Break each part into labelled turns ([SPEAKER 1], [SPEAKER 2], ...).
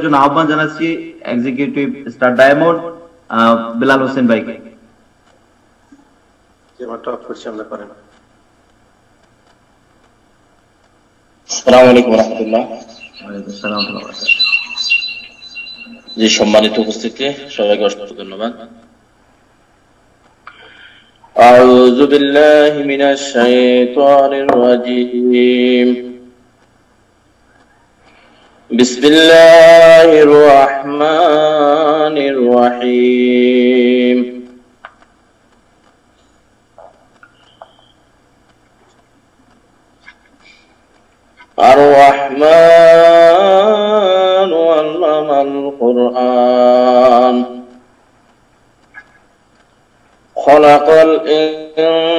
[SPEAKER 1] জন্য আহ্বান জানাচ্ছি executive star diamond Belal Hossain ভাইকে।
[SPEAKER 2] আসসালামু আলাইকুম ওয়া রাহমাতুল্লাহ। জি, সম্মানিত উপস্থিতি সবাইকে অসংখ্য ধন্যবাদ। আউযু বিল্লাহি মিনাশ শাইতানির রাজীম। বিসমিল্লাহির রহমানির রহিম। الرحمن علم القرآن خلق الإنسان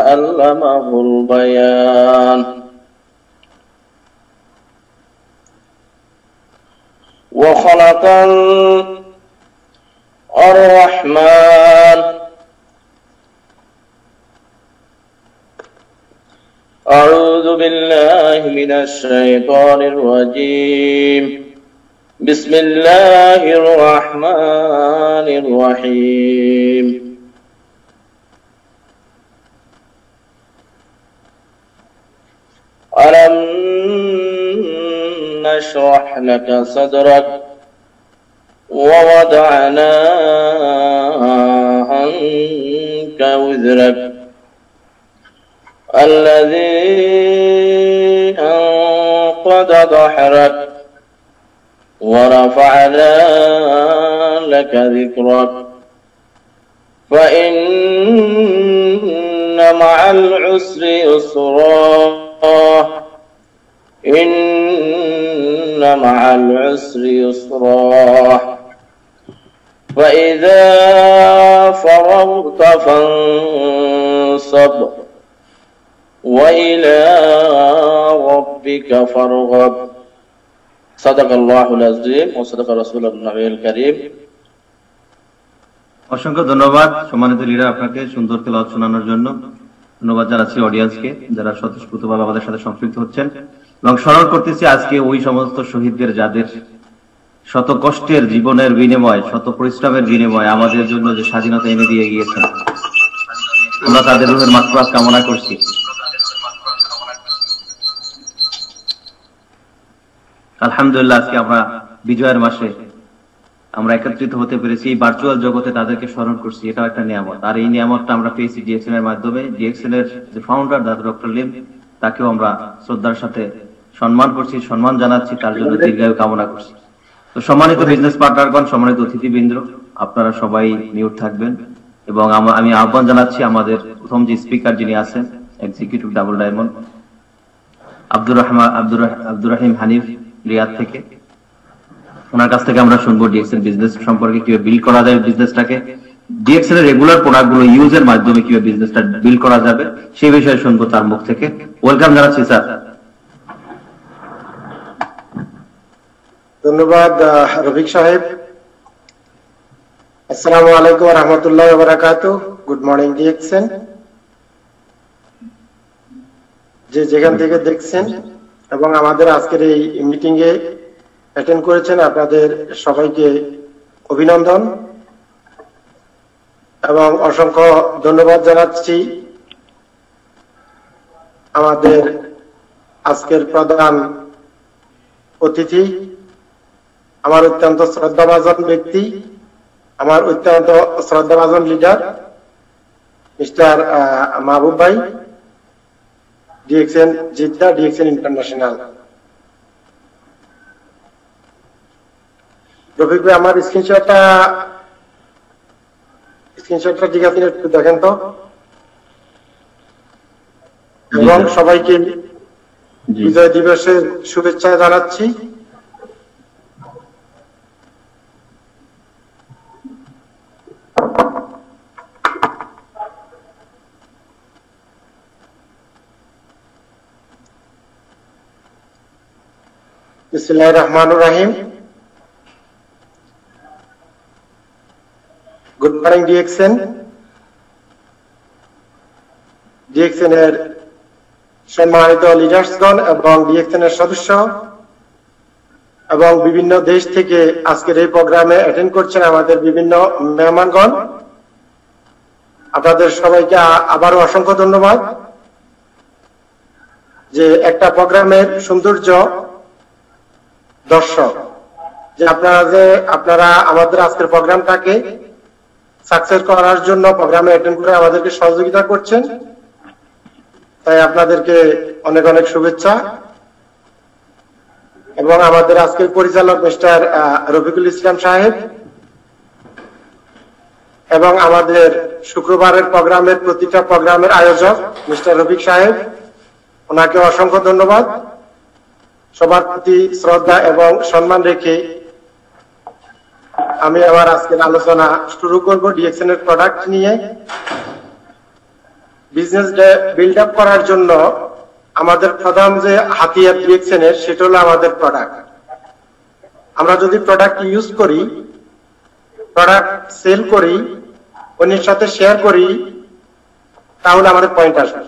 [SPEAKER 2] علمه البيان وخلق الرحمن أعوذ بالله من الشيطان الرجيم بسم الله الرحمن الرحيم ألم نشرح لك صدرك ووضعنا عنك وزرك الذي أنقض ظهرك ورفعنا لك ذكرك فإن مع العسر يسرا إن مع العسر يسرا فإذا فرغت فانصب وإلى ربك فارغب صدق الله العظيم وصدق رسوله النبي الكريم।
[SPEAKER 1] অসংখ্য ধন্যবাদ সম্মানিত লিডার, আপনাকে সুন্দর তেলাওয়াত শোনানোর জন্য ধন্যবাদ জানাচ্ছি অডিয়েন্সকে যারা স্বতঃস্ফূর্তভাবে আমাদের সাথে সম্পৃক্ত হচ্ছেন, এবং স্মরণ করতেছি আজকে ওই সমস্ত শহীদদের যাদের শত কষ্টের জীবনের বিনিময়, শত পরিশ্রমের বিনিময় আমাদের জন্য যে স্বাধীনতা এনে দিয়ে গিয়েছেন, আমরা তাদের রূহের মাগফিরাত কামনা করছি। আলহামদুলিল্লাহ, আজকে আমরা বিজয়ের মাসে আমরা একত্রিত হতে পেরেছি, এই ভার্চুয়াল জগতে তাদেরকে স্মরণ করছি, এটাও একটা নিয়ামত। আর এই নিয়ামতটা আমরা পেয়েছি ডিএক্সএন এর মাধ্যমে। ডিএক্সএন এর যে ফাউন্ডার ডক্টর লিম, তাকেও আমরা শ্রদ্ধার সাথে সম্মান করছি, সম্মান জানাচ্ছি, তার জন্য দীর্ঘায়ু কামনা করছি। তো সম্মানিত বিজনেস পার্টনারগণ, সম্মানিত অতিথিবৃন্দ, আপনারা সবাই মিউট থাকবেন, এবং আমি আহ্বান জানাচ্ছি আমাদের প্রথম যে স্পিকার যিনি আছেন executive double diamond Abdur Rahim Hanif Riyad থেকে, ওনার কাছ থেকে আমরা শুনবো ডিএক্সএন বিজনেস সম্পর্কে, কিভাবে বিল্ড করা যায় বিজনেসটাকে, ডিএক্সএন এর রেগুলার প্রোডাক্টগুলো ইউজের মাধ্যমে কিভাবে বিজনেসটা বিল্ড করা যাবে সেই বিষয়ে শুনবো তার মুখ থেকে। ওয়েলকাম জানাচ্ছি স্যার।
[SPEAKER 3] ধন্যবাদ রফিক সাহেব। আসসালামু আলাইকুম ওয়া রাহমাতুল্লাহি ওয়া বারাকাতুহু। গুড মর্নিং ডিএক্সএন, যে যেখান থেকে দেখছেন এবং আমাদের আজকের এই মিটিং এ অ্যাটেন্ড করেছেন, আপনাদের সবাইকে অভিনন্দন এবং অসংখ্য ধন্যবাদ জানাচ্ছি আমাদের আজকের প্রধান অতিথি, আমার অত্যন্ত শ্রদ্ধাভাজন ব্যক্তি, আমার অত্যন্ত শ্রদ্ধাভাজন লিডার মিস্টার মাহবুব ভাই, DXN Jeddah, DXN international. Rafiq ভাই, আমার স্ক্রিনশটটা ঠিক আছে, একটু দেখেন তো। এবং সবাইকে বিজয় দিবসের শুভেচ্ছা জানাচ্ছি। বিসমিল্লাহির রহমানির রহিম। Good morning DXN. ডিএক্সএন এর সম্মানিত লিডার্সগণ এবং ডিএক্সএন এর সদস্য, এবং বিভিন্ন দেশ থেকে আজকের এই প্রোগ্রামে অ্যাটেন্ড করছেন আমাদের বিভিন্ন মেহমানগণ। আপনাদের সবাইকে আবারও অসংখ্য ধন্যবাদ। যে একটা প্রোগ্রামের সৌন্দর্য দর্শক, যে আপনারা আমাদের আজকের প্রোগ্রামটাকে সাকসেস করার জন্য প্রোগ্রামে অ্যাটেন্ড করে আমাদেরকে সহযোগিতা করছেন, তাই আপনাদেরকে অনেক অনেক শুভেচ্ছা। এবং আমাদের আজকের পরিচালক মিস্টার রফিকুল ইসলাম সাহেব এবং আমাদের শুক্রবারের প্রোগ্রামের প্রতিটা প্রোগ্রামের আয়োজক মিস্টার রফিক সাহেব, ওনাকে অসংখ্য ধন্যবাদ। সবার প্রতি শ্রদ্ধা এবং সম্মান রেখে আমি আমার আজকের আলোচনা শুরু করব ডিএক্সএন এর প্রোডাক্ট নিয়ে। বিজনেস বিল্ড আপ করার জন্য আমাদের প্রধান যে হাতিয়ার ডিএক্সএন এর, সেটা হলো আমাদের প্রোডাক্ট। আমরা যদি প্রোডাক্ট ইউজ করি, প্রোডাক্ট সেল করি, অন্যের সাথে শেয়ার করি, তাহলে আমাদের পয়েন্ট আসবে।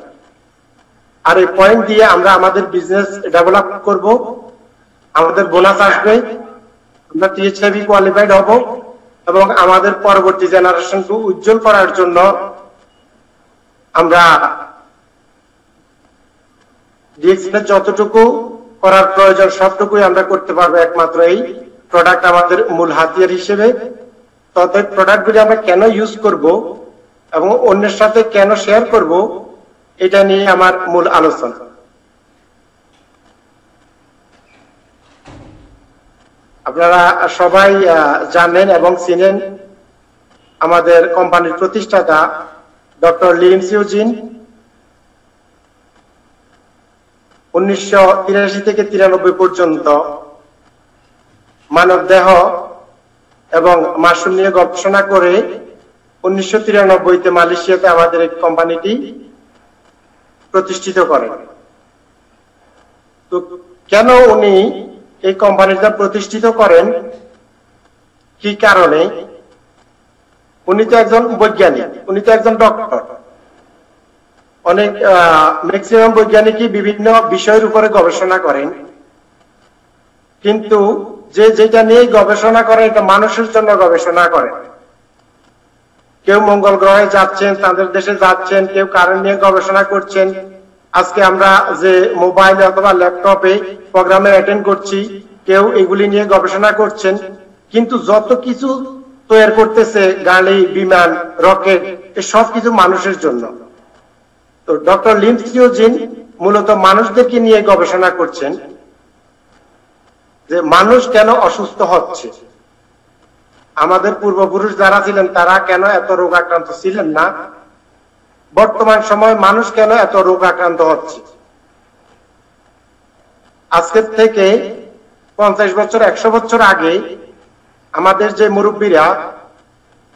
[SPEAKER 3] আর এই পয়েন্ট দিয়ে আমরা আমাদের বিজনেস ডেভেলপ করব, আমাদের বোনাস আসবে, আমরা টিএইচআইভি কোয়ালিফাইড হব এবং আমাদের পরবর্তী জেনারেশনকে উজ্জ্বল করার জন্য আমরা ডিএক্সএন যতটুকু করার প্রয়োজন সবটুকুই আমরা করতে পারবো একমাত্র এই প্রোডাক্ট আমাদের মূল হাতিয়ার হিসেবে। তবে প্রোডাক্টগুলি আমরা কেন ইউজ করব এবং অন্যের সাথে কেন শেয়ার করব, এটা নিয়ে আমার মূল আলোচনা। আপনারা সবাই জানেন এবং চিনেন আমাদের কোম্পানির প্রতিষ্ঠাতা ডক্টর লিম সিউজিন 1983 থেকে 93 পর্যন্ত মানব দেহ এবং মাশরুম নিয়ে গবেষণা করে 1993-তে মালয়েশিয়াতে আমাদের এই কোম্পানিটি প্রতিষ্ঠিত করেন। তো কেন উনি এই কোম্পানিটা প্রতিষ্ঠিত করেন, কি কারণে? উনি তো একজন বৈজ্ঞানিক, উনি তো একজন ডক্টর। অনেক ম্যাক্সিমাম বৈজ্ঞানিকই বিভিন্ন বিষয়ের উপরে গবেষণা করেন, কিন্তু যেটা নিয়ে গবেষণা করে এটা মানুষের জন্য গবেষণা করেন। কেউ মঙ্গল গ্রহে যাচ্ছেন, তাদের দেশে যাচ্ছেন, কেউ কারেন্ট নিয়ে গবেষণা করছেন। আজকে আমরা যে মোবাইল অথবা ল্যাপটপে প্রোগ্রামে অ্যাটেন্ড করছি, কেউ এগুলি নিয়ে গবেষণা করছেন। কিন্তু যত কিছু তৈরি করতেছে, গাড়ি, বিমান, রকেট, সব কিছু মানুষের জন্য। তো ডক্টর লিম সিউজিন মূলত মানুষদেরকে নিয়ে গবেষণা করছেন যে মানুষ কেন অসুস্থ হচ্ছে। আমাদের পূর্বপুরুষ যারা ছিলেন তারা কেন এত রোগ আক্রান্ত ছিলেন না, বর্তমান সময় মানুষ কেন এত রোগ আক্রান্ত হচ্ছে। আজকের থেকে 50 বছর 100 বছর আগে আমাদের যে মুরব্বীরা,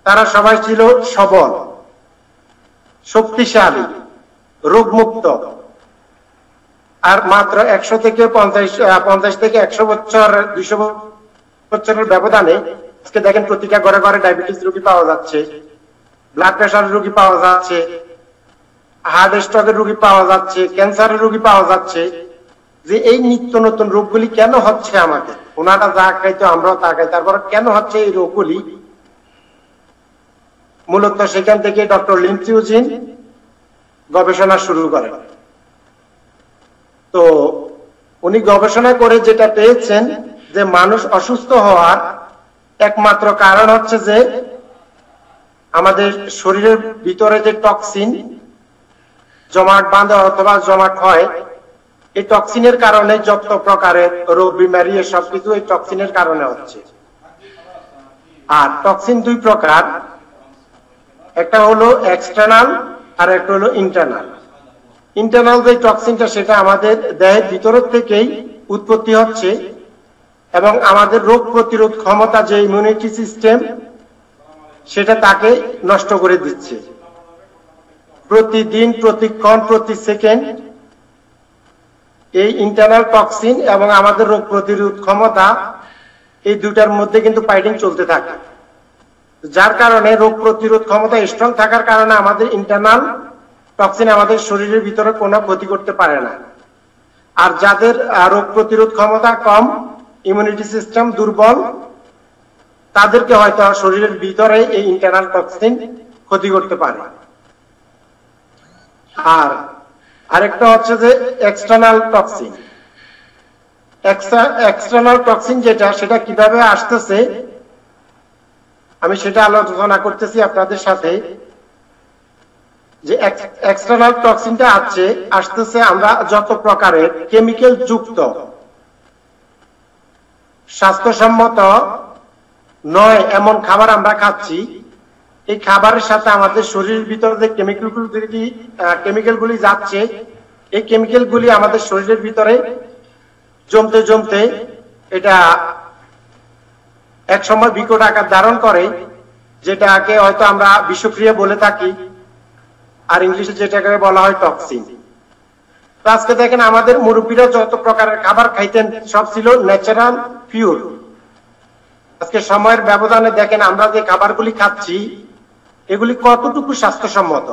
[SPEAKER 3] তারা সবাই ছিল সবল, শক্তিশালী, রোগমুক্ত। আর মাত্র 100 থেকে 50 থেকে 100 বছর 200 বছরের ব্যবধানে আজকে দেখেন প্রতিটা ঘরে ঘরে ডায়াবেটিস রোগী পাওয়া যাচ্ছে, ব্লাড প্রেশার রোগী পাওয়া যাচ্ছে, হার্ট স্ট্রোকের রোগী পাওয়া যাচ্ছে, ক্যান্সারের রোগী পাওয়া যাচ্ছে। যে এই নিত্য নতুন রোগগুলি কেন হচ্ছে আমাদের? ওনারা যা খাইতো আমরাও তা খাই, তারপর কেন হচ্ছে এই রোগগুলি? মূলত সেখান থেকে ডক্টর লিম সিউজিন গবেষণা শুরু করেন। তো উনি গবেষণা করে যেটা পেয়েছেন যে মানুষ অসুস্থ হওয়ার একমাত্র কারণ হচ্ছে যে আমাদের শরীরের ভিতরে যে টক্সিন জমাট বাঁধে অথবা জমাট হয়, এই টক্সিনের কারণে যত প্রকারের রোগ বিমারি সবকিছু এই টক্সিনের কারণে হচ্ছে। আর টক্সিন দুই প্রকার, একটা হলো এক্সটার্নাল আর একটা হলো ইন্টারনাল। ইন্টারনাল যে টক্সিনটা সেটা আমাদের দেহের ভিতরের থেকেই উৎপত্তি হচ্ছে এবং আমাদের রোগ প্রতিরোধ ক্ষমতা যে ইমিউনিটি সিস্টেম সেটা তাকে নষ্ট করে দিচ্ছে। প্রতিদিন, প্রতিক্ষণ, প্রতি সেকেন্ড এই ইন্টারনাল টক্সিন এবং আমাদের রোগ প্রতিরোধ ক্ষমতা, এই দুটার মধ্যে কিন্তু ফাইটিং চলতে থাকে। যার কারণে রোগ প্রতিরোধ ক্ষমতা স্ট্রং থাকার কারণে আমাদের ইন্টারনাল টক্সিন আমাদের শরীরের ভিতরে কোনো ক্ষতি করতে পারে না। আর যাদের রোগ প্রতিরোধ ক্ষমতা কম, ইমিউনিটি সিস্টেম দুর্বল, তাদেরকে হয়তো শরীরের ভিতরে এই ইন্টারনাল টক্সিন ক্ষতি করতে পারে। আর আরেকটা হচ্ছে যে এক্সটার্নাল টক্সিন। এক্সটার্নাল টক্সিন যেটা, সেটা কিভাবে আসতেছে আমি সেটা আলোচনা করতেছি আপনাদের সাথে। যে এক্সটার্নাল টক্সিনটা আসতেছে আমরা যত প্রকারের কেমিক্যাল যুক্ত স্বাস্থ্যসম্মত নয় এমন খাবার আমরা খাচ্ছি, এই খাবারের সাথে আমাদের শরীরের ভিতরে যে কেমিক্যালগুলি যাচ্ছে, এই কেমিক্যালগুলি আমাদের শরীরের ভিতরে জমতে জমতে এটা এক সময় বিকট আকার ধারণ করে, যেটাকে হয়তো আমরা বিষক্রিয়া বলে থাকি, আর ইংলিশে যেটাকে বলা হয় টক্সিন। তো আজকে দেখেন আমাদের মুরব্বীরা যত প্রকারের খাবার খাইতেন সব ছিল ন্যাচারাল, পিওর। আজকে সময়ের ব্যবধানে দেখেন আমরা যে খাবারগুলি খাচ্ছি এগুলি কতটুকু স্বাস্থ্যসম্মত।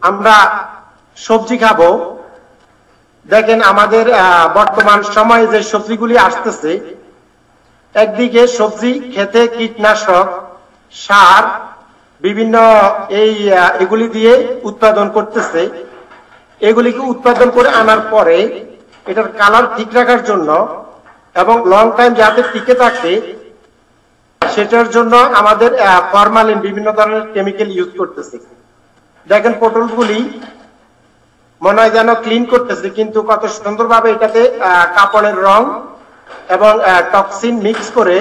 [SPEAKER 3] আমরা সবজি খাবো, দেখেন আমাদের বর্তমান সময়ে যে সবজিগুলি আসতেছে, একদিকে সবজি খেতে কীটনাশক, সার, বিভিন্ন এগুলি দিয়ে উৎপাদন করতেছে। এগুলিকে উৎপাদন করে আনার পরে এটার কালার ঠিক রাখার জন্য এবং লং টাইম যাতে টিকে থাকে সেটার জন্য আমাদের ফরমালিন বিভিন্ন ধরনের কেমিক্যাল ইউজ করতেছে। দেখেন পটলগুলি মনে হয় যেন ক্লিন করতেছে, কিন্তু কত সুন্দরভাবে এটাতে কাপড়ের রং এবং টক্সিন মিক্স করে,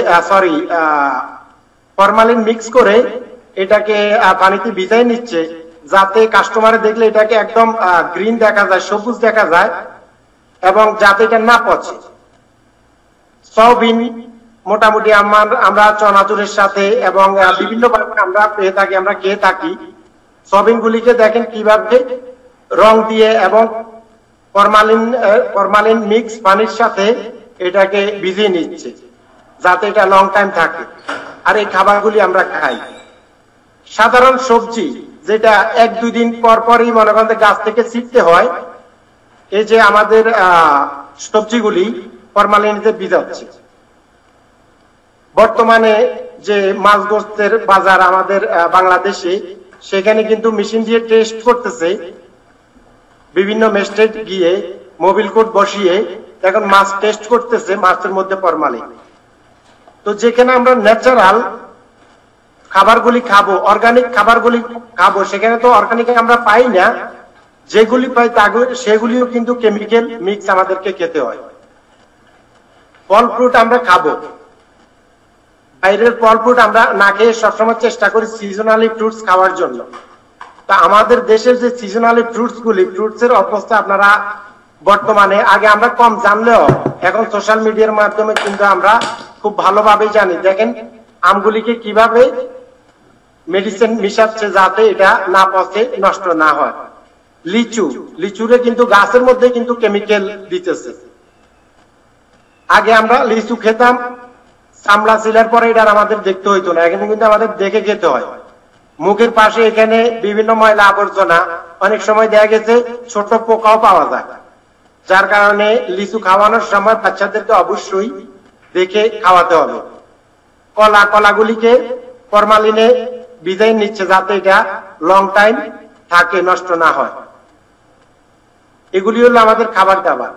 [SPEAKER 3] ফরমালিন মিক্স করে এটাকে পানিতে ভিজাই নিচ্ছে, যাতে কাস্টমারে দেখলে এটাকে একদম গ্রিন দেখা যায়, সবুজ দেখা যায়, এবং যাতে এটা না পচে। সয়াবিন মোটামুটি আমরা চনাচুরের সাথে এবং বিভিন্ন আমরা খেয়ে থাকি। সয়াবিন গুলিকে দেখেন কিভাবে রং দিয়ে এবং ফরমালিন মিক্স পানির সাথে এটাকে ভিজিয়ে নিচ্ছে, যাতে এটা লং টাইম থাকে। আর এই খাবারগুলি আমরা খাই। সাধারণ সবজি যেটা 1-2 দিন পর পরই মনে করেন গাছ থেকে ছিটতে হয়, এই যে আমাদের সবজিগুলি ফরমালিনে ভিজাচ্ছে। বর্তমানে যে মাছ গোস্তের বাজার আমাদের বাংলাদেশে, সেখানে কিন্তু মেশিন দিয়ে টেস্ট করতেছে, বিভিন্ন ম্যাজিস্ট্রেট গিয়ে মোবিল কোড বসিয়ে এখন মাছ টেস্ট করতেছে, মাছের মধ্যে ফরমালিন। তো যেখানে আমরা ন্যাচারাল খাবারগুলি খাবো, অর্গানিক খাবারগুলি খাবো, সেখানে তো অর্গানিক আমরা পাই না। যেগুলি পাই সেগুলিও কিন্তু কেমিক্যাল মিক্স আমাদেরকে খেতে হয়। ফল ফ্রুট আমরা খাবো, বাইরের ফল ফ্রুট আমরা না খেয়ে সবসময় চেষ্টা করি সিজনালি ফ্রুটস খাওয়ার জন্য। তা আমাদের দেশের যে সিজনালি ফ্রুটস এর অবস্থা আপনারা বর্তমানে, আগে আমরা কম জানলেও এখন সোশ্যাল মিডিয়ার মাধ্যমে কিন্তু আমরা খুব ভালোভাবে জানি। দেখেন আমগুলিকে কিভাবে মেডিসিন মিশাচ্ছে যাতে এটা না পচে, নষ্ট না হয়। লিচুরে কিন্তু গাছের মধ্যে কিন্তু কেমিক্যাল দিতেছে। আগে আমরা লিচু খেতাম, চামড়া ছিলার পরে এটা আমাদের দেখতে হইতো না, এখানে কিন্তু আমাদের দেখে খেতে হয়। মুখের পাশে এখানে বিভিন্ন ময়লা আবর্জনা, অনেক সময় দেখা গেছে ছোট পোকাও পাওয়া যায়, যার কারণে লিচু খাওয়ানোর সময় বাচ্চাদেরকে অবশ্যই দেখে খাওয়াতে হবে। কলাগুলিকে ফরমালিনে ভিজাই নিচ্ছে যাতে এটা লং টাইম থাকে, নষ্ট না হয়। এগুলি হলো আমাদের খাবার দাবার।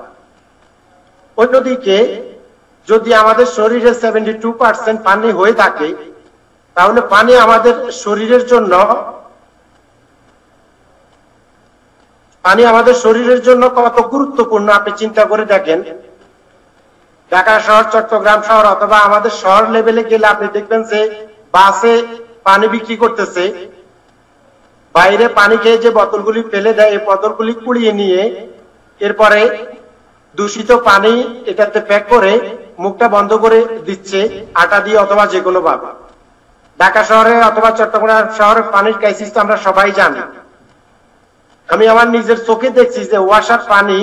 [SPEAKER 3] অন্যদিকে যদি আমাদের শরীরে 72% পানি হয়ে থাকে, তাহলে পানি আমাদের শরীরের জন্য কত গুরুত্বপূর্ণ আপনি চিন্তা করে দেখেন। ঢাকা শহর, চট্টগ্রাম শহর অথবা আমাদের শহর লেভেলে গেলে আপনি দেখবেন যে বাসে পানি বিক্রি করতেছে, বাইরে পানি খেয়ে যে বোতলগুলি ফেলে দেয়, এই বোতলগুলি কুড়িয়ে নিয়ে এরপরে দূষিত পানি এটাতে প্যাক করে মুখটা বন্ধ করে দিচ্ছে আটা দিয়ে অথবা যে কোনো ভাবে। ঢাকা শহরে অথবা চট্টগ্রাম শহরের পানির ক্রাইসিস তো আমরা সবাই জানি। আমি আমার নিজের চোখে দেখছি যে ওয়াসার পানি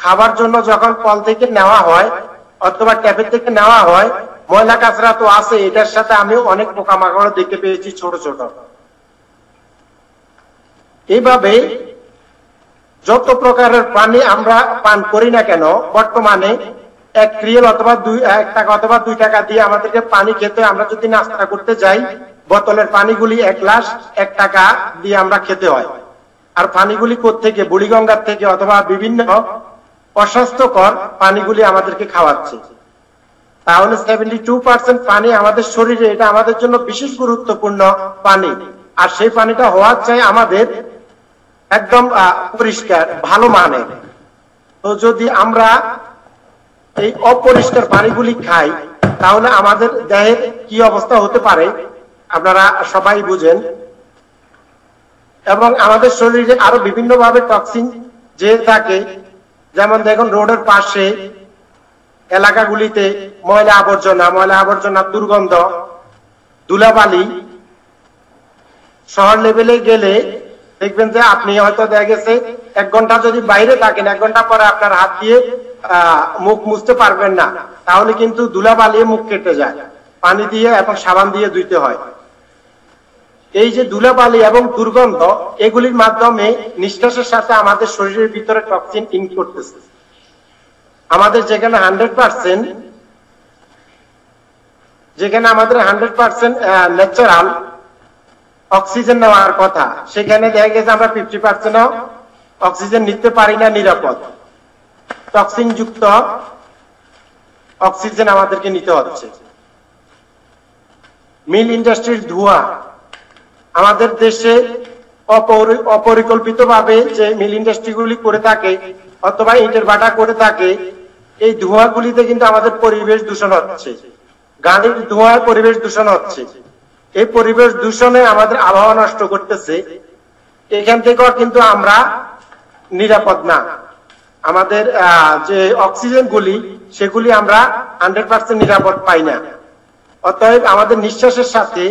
[SPEAKER 3] খাবার জন্য যখন কল থেকে নেওয়া হয় অথবা ট্যাপের থেকে নেওয়া হয়, ময়লা কাঁচরা তো আছে, এটার সাথে আমি অনেক পোকামাকড় দেখতে পেয়েছি ছোট ছোট। এইভাবে যত প্রকারের পানি আমরা পান করি না কেন, বর্তমানে 1 রিয়াল অথবা 1 টাকা অথবা 2 টাকা দিয়ে আমাদেরকে পানি খেতে, আমরা যদি নাস্তা করতে যাই বোতলের পানিগুলি 1 গ্লাস 1 টাকা দিয়ে আমরা খেতে হয়। আর পানিগুলি কোত্থেকে? বুড়িগঙ্গার থেকে অথবা বিভিন্ন অস্বাস্থ্যকর পানিগুলি আমাদেরকে খাওয়াচ্ছে। তাহলে 72% পানি আমাদের শরীরে, এটা আমাদের জন্য বিশেষ গুরুত্বপূর্ণ পানি। আর সেই পানিটা হওয়ার চাই আমাদের একদম পরিষ্কার, ভালো মানের। তো যদি আমরা এই অপরিষ্কার পানিগুলি খাই তাহলে আমাদের দেহের কি অবস্থা হতে পারে আপনারা সবাই বুঝেন। এবং আমাদের শরীরে আরো বিভিন্ন ভাবে টক্সিন যে থাকে, যেমন দেখুন রোডের পাশে এলাকাগুলিতে ময়লা আবর্জনা, দুর্গন্ধ, ধুলাবালি। শহর লেভেলে গেলে দেখবেন যে আপনি হয়তো দেখা গেছে 1 ঘন্টা যদি বাইরে থাকেন, 1 ঘন্টা পরে আপনার হাত দিয়ে মুখ মুছতে পারবেন না, তাহলে কিন্তু ধুলাবালি মুখ কেটে যায়। পানি দিয়ে এবং সাবান দিয়ে ধুইতে হয়। এই যে ধুলাবালি এবং দুর্গন্ধ, এগুলির মাধ্যমে নিঃশ্বাসের সাথে আমাদের শরীরের ভিতরে টক্সিন ইন করতেছে। আমাদের যেখানে 100% ন্যাচারাল অক্সিজেন নেওয়ার কথা, সেখানে দেখা গেছে আমরা 50% অক্সিজেন নিতে পারি না নিরাপদ। টক্সিন যুক্ত অক্সিজেন আমাদেরকে নিতে হচ্ছে। মিল ইন্ডাস্ট্রির ধোঁয়া, আমাদের দেশে অপরিকল্পিতভাবে যে মিল ইন্ডাস্ট্রিগুলি করে থাকে অথবা ইটের ভাটা করে থাকে, এই ধোঁয়াগুলিতে কিন্তু আমাদের পরিবেশ দূষণ হচ্ছে। গাড়ির ধোঁয়ায় পরিবেশ দূষণ হচ্ছে। এই পরিবেশ দূষণে আমাদের আবহাওয়া নষ্ট করতেছে। এখান থেকেও কিন্তু আমরা নিরাপদ না। আমাদের যে অক্সিজেন গুলি, সেগুলি আমরা 100% নিরাপদ পাই না। অতএব আমাদের নিঃশ্বাসের সাথে,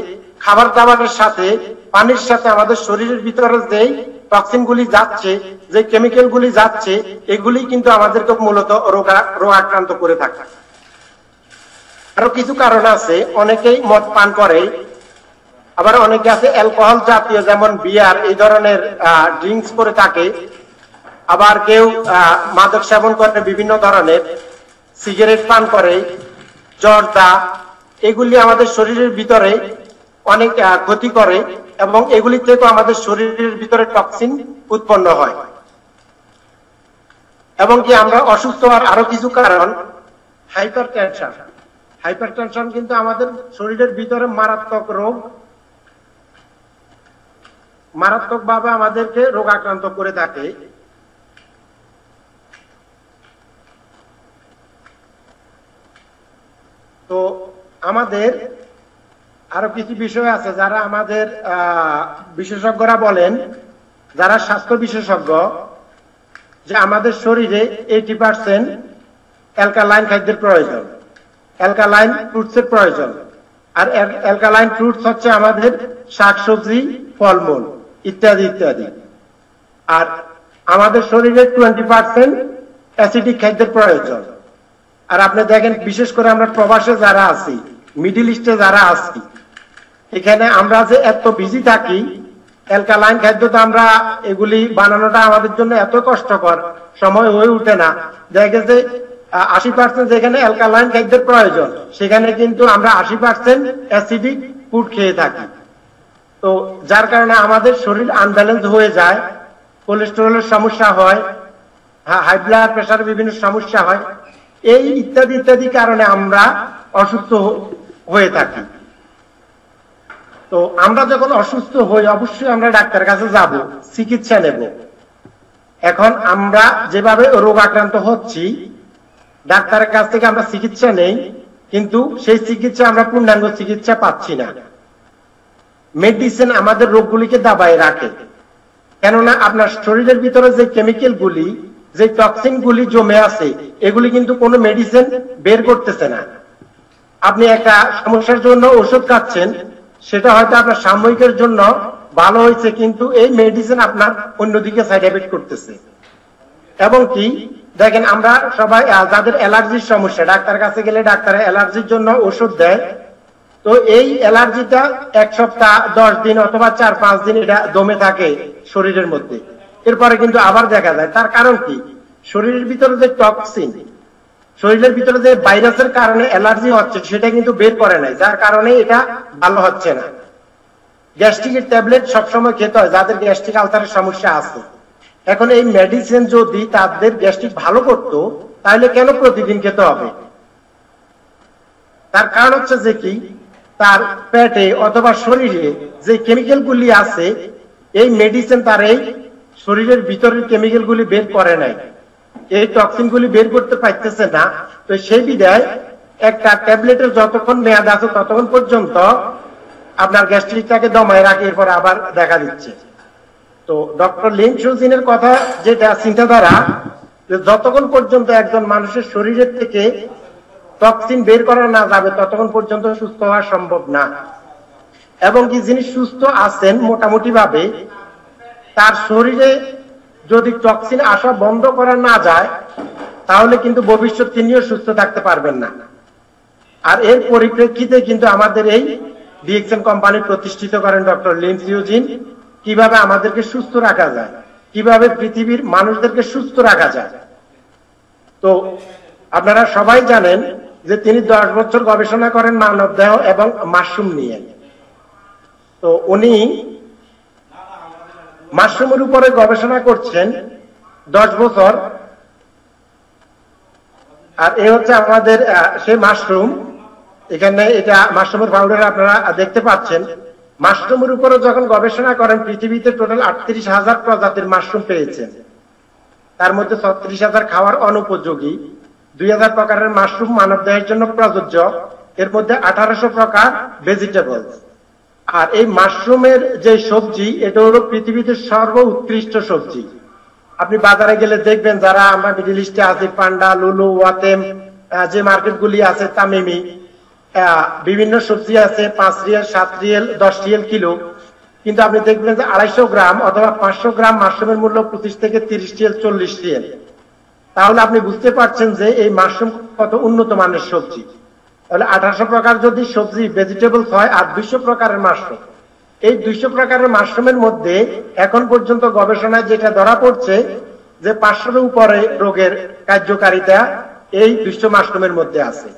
[SPEAKER 3] খাবার দাবারের সাথে, পানির সাথে আমাদের শরীরের ভিতরে যে টক্সিন গুলি যাচ্ছে, যে কেমিক্যাল গুলি যাচ্ছে, এগুলি কিন্তু আমাদেরকে মূলত রোগাক্রান্ত করে থাকে। আরো কিছু কারণ আছে। অনেকেই মদ পান করে, আবার অনেকে আছে অ্যালকোহল জাতীয় যেমন বিয়ার এই ধরনের ড্রিঙ্কস করে থাকে। আবার কেউ মাদক সেবন করে, বিভিন্ন ধরনের সিগারেট পান করে, জর্দা। এগুলি আমাদের শরীরের ভিতরে অনেক ক্ষতি করে এবং এগুলি থেকে আমাদের শরীরের ভিতরে টক্সিন উৎপন্ন হয়। এবং কি আমরা অসুস্থ হওয়ার আরো কিছু কারণ, হাইপারটেনশন কিন্তু আমাদের শরীরের ভিতরে মারাত্মক রোগ, মারাত্মকভাবে আমাদেরকে রোগাক্রান্ত করে থাকে। তো আমাদের আরো কিছু বিষয় আছে, যারা আমাদের বিশেষজ্ঞরা বলেন, যারা স্বাস্থ্য বিশেষজ্ঞ, যে আমাদের শরীরে 80% অ্যালকালাইন খাদ্যের প্রয়োজন, অ্যালকালাইন ফ্রুটসের প্রয়োজন। আর অ্যালকালাইন ফ্রুটস হচ্ছে আমাদের শাকসবজি, ফলমূল ইত্যাদি ইত্যাদি। আর আমাদের শরীরে 20% অ্যাসিডিক খাদ্যের প্রয়োজন। আর আপনি দেখেন, বিশেষ করে আমরা প্রবাসে যারা আছি, মিডল ইস্টে যারা আছি, এখানে আমরা যে এত বিজি থাকি, অ্যালকালাইন খাদ্য তো আমরা এগুলি বানানোটা আমাদের জন্য এত কষ্টকর, সময় হয়ে উঠে না। দেখা গেছে 80% যেখানে অ্যালকালাইন খাদ্যের প্রয়োজন, সেখানে কিন্তু আমরা 80% অ্যাসিডিক ফুড খেয়ে থাকি। তো যার কারণে আমাদের শরীর আনব্যালেন্স হয়ে যায়, কোলেস্টেরলের সমস্যা হয়, হাই ব্লাড প্রেশারের বিভিন্ন সমস্যা হয়। এই ইত্যাদি ইত্যাদি কারণে আমরা অসুস্থ হয়ে থাকি। তো আমরা যখন অসুস্থ হই, অবশ্যই আমরা ডাক্তারের কাছে যাব, চিকিৎসা নেব। এখন আমরা যেভাবে রোগ আক্রান্ত হচ্ছি, ডাক্তারের কাছ থেকে আমরা চিকিৎসা নেই, কিন্তু সেই চিকিৎসা আমরা পূর্ণাঙ্গ চিকিৎসা পাচ্ছি না। মেডিসিন আমাদের রোগগুলিকে দাবায় রাখে, কেননা আপনার শরীরের ভিতরে যে কেমিক্যাল গুলি, যে টক্সিন গুলি জমে আছে, এগুলি কিন্তু কোনো মেডিসিন বের করতেছে না। আপনি একটা সমস্যার জন্য ওষুধ খাচ্ছেন, সেটা হয়তো আপনার সাময়িকের জন্য ভালো হয়েছে, কিন্তু এই মেডিসিন আপনার অন্যদিকে সাইড এফেক্ট করতেছে। এবং কি দেখেন, আমরা সবাই যাদের অ্যালার্জির সমস্যা, ডাক্তার কাছে গেলে ডাক্তার অ্যালার্জির জন্য ওষুধ দেয়। তো এই অ্যালার্জিটা 1 সপ্তাহ, 10 দিন অথবা 4-5 দিন এটা দমে থাকে শরীরের মধ্যে, এরপরে কিন্তু আবার দেখা যায়। তার কারণ কি? শরীরের ভিতরে যে টক্সিন, শরীরের ভিতরে যে ভাইরাসের কারণে অ্যালার্জি হচ্ছে সেটা কিন্তু বের করে নাই, যার কারণে এটা ভালো হচ্ছে না। গ্যাস্ট্রিকের ট্যাবলেট সবসময় খেতে হয় যাদের গ্যাস্ট্রিক আলসারের সমস্যা আছে। এখন এই মেডিসিন যদি তাদের গ্যাস্ট্রিক ভালো করতো তাহলে কেন প্রতিদিন খেতে হবে? তার কারণ হচ্ছে যে কি, তার পেটে অথবা শরীরে যে কেমিক্যাল গুলি আছে এই মেডিসিন তার এই শরীরের ভিতরের কেমিক্যাল গুলি বের করে নাই, এই টক্সিন গুলি বের করতে পারতেছে না। তো সেই বিধায় একটা ট্যাবলেটের যতক্ষণ মেয়াদ আছে ততক্ষণ পর্যন্ত আপনার গ্যাস্ট্রিকটাকে দমায় রাখে, এরপর আবার দেখা দিচ্ছে। তো ডক্টর লিন সুজিনের কথা যেটা চিন্তাধারা, যতক্ষণ পর্যন্ত একজন মানুষের শরীরের থেকে টক্সিন বের করা না যাবে ততক্ষণ পর্যন্ত সুস্থ হওয়া সম্ভব না। এবং কি যিনি সুস্থ আছেন মোটামুটি ভাবে, তার শরীরে যদি টক্সিন আসা বন্ধ করা না যায় তাহলে কিন্তু ভবিষ্যৎ তিনিও সুস্থ থাকতে পারবেন না। আর এর পরিপ্রেক্ষিতে কিন্তু আমাদের এই ডিএক্সএন কোম্পানি প্রতিষ্ঠিত করেন ডক্টর লিন সিউজিন, কিভাবে আমাদেরকে সুস্থ রাখা যায়, কিভাবে পৃথিবীর মানুষদেরকে সুস্থ রাখা যায়। তো আপনারা সবাই জানেন যে তিনি 10 বছর গবেষণা করেন মানবদেহ এবং মাশরুম নিয়ে। তো উনি মাশরুমের উপরে গবেষণা করছেন 10 বছর। আর এ হচ্ছে আমাদের সেই মাশরুম, এখানে এটা মাশরুমের পাউডার আপনারা দেখতে পাচ্ছেন। মাশরুমের উপরে যখন গবেষণা করেন পৃথিবীতে টোটাল 38,000 প্রজাতির মাশরুম পেয়েছেন, তার মধ্যে 36,000 খাওয়ার অনুপযোগী, 2,000 প্রকারের মাশরুম মানবদেহের জন্য প্রযোজ্য, এর মধ্যে 1800 প্রকার ভেজিটেবল। আর এই মাশরুমের যে সবজি এটা হলো পৃথিবীতে সর্ব উৎকৃষ্ট সবজি। আপনি বাজারে গেলে দেখবেন, যারা আমরা মিডিল ইস্টে আছি, পান্ডা, লুলু, ওয়াতেম যে মার্কেট গুলি আছে, তামিমি, বিভিন্ন সবজি আছে 5 রিয়াল, 7 রিয়াল, 10 রিয়াল কিলো। কিন্তু আপনি দেখবেন যে 250 গ্রাম অথবা 500 গ্রাম মাশরুমের মূল্য 25 থেকে 30 রিয়াল, 40 রিয়াল। তাহলে আপনি বুঝতে পারছেন যে এই মাশরুম কত উন্নত মানের সবজি। তাহলে 1800 প্রকার যদি সবজি ভেজিটেবলস হয় আর 200 প্রকারের মাশরুম, এই 200 প্রকারের মাশরুমের মধ্যে এখন পর্যন্ত গবেষণায় যেটা ধরা পড়ছে যে 500-এর উপরে রোগের কার্যকারিতা এই 200 মাশরুমের মধ্যে আছে।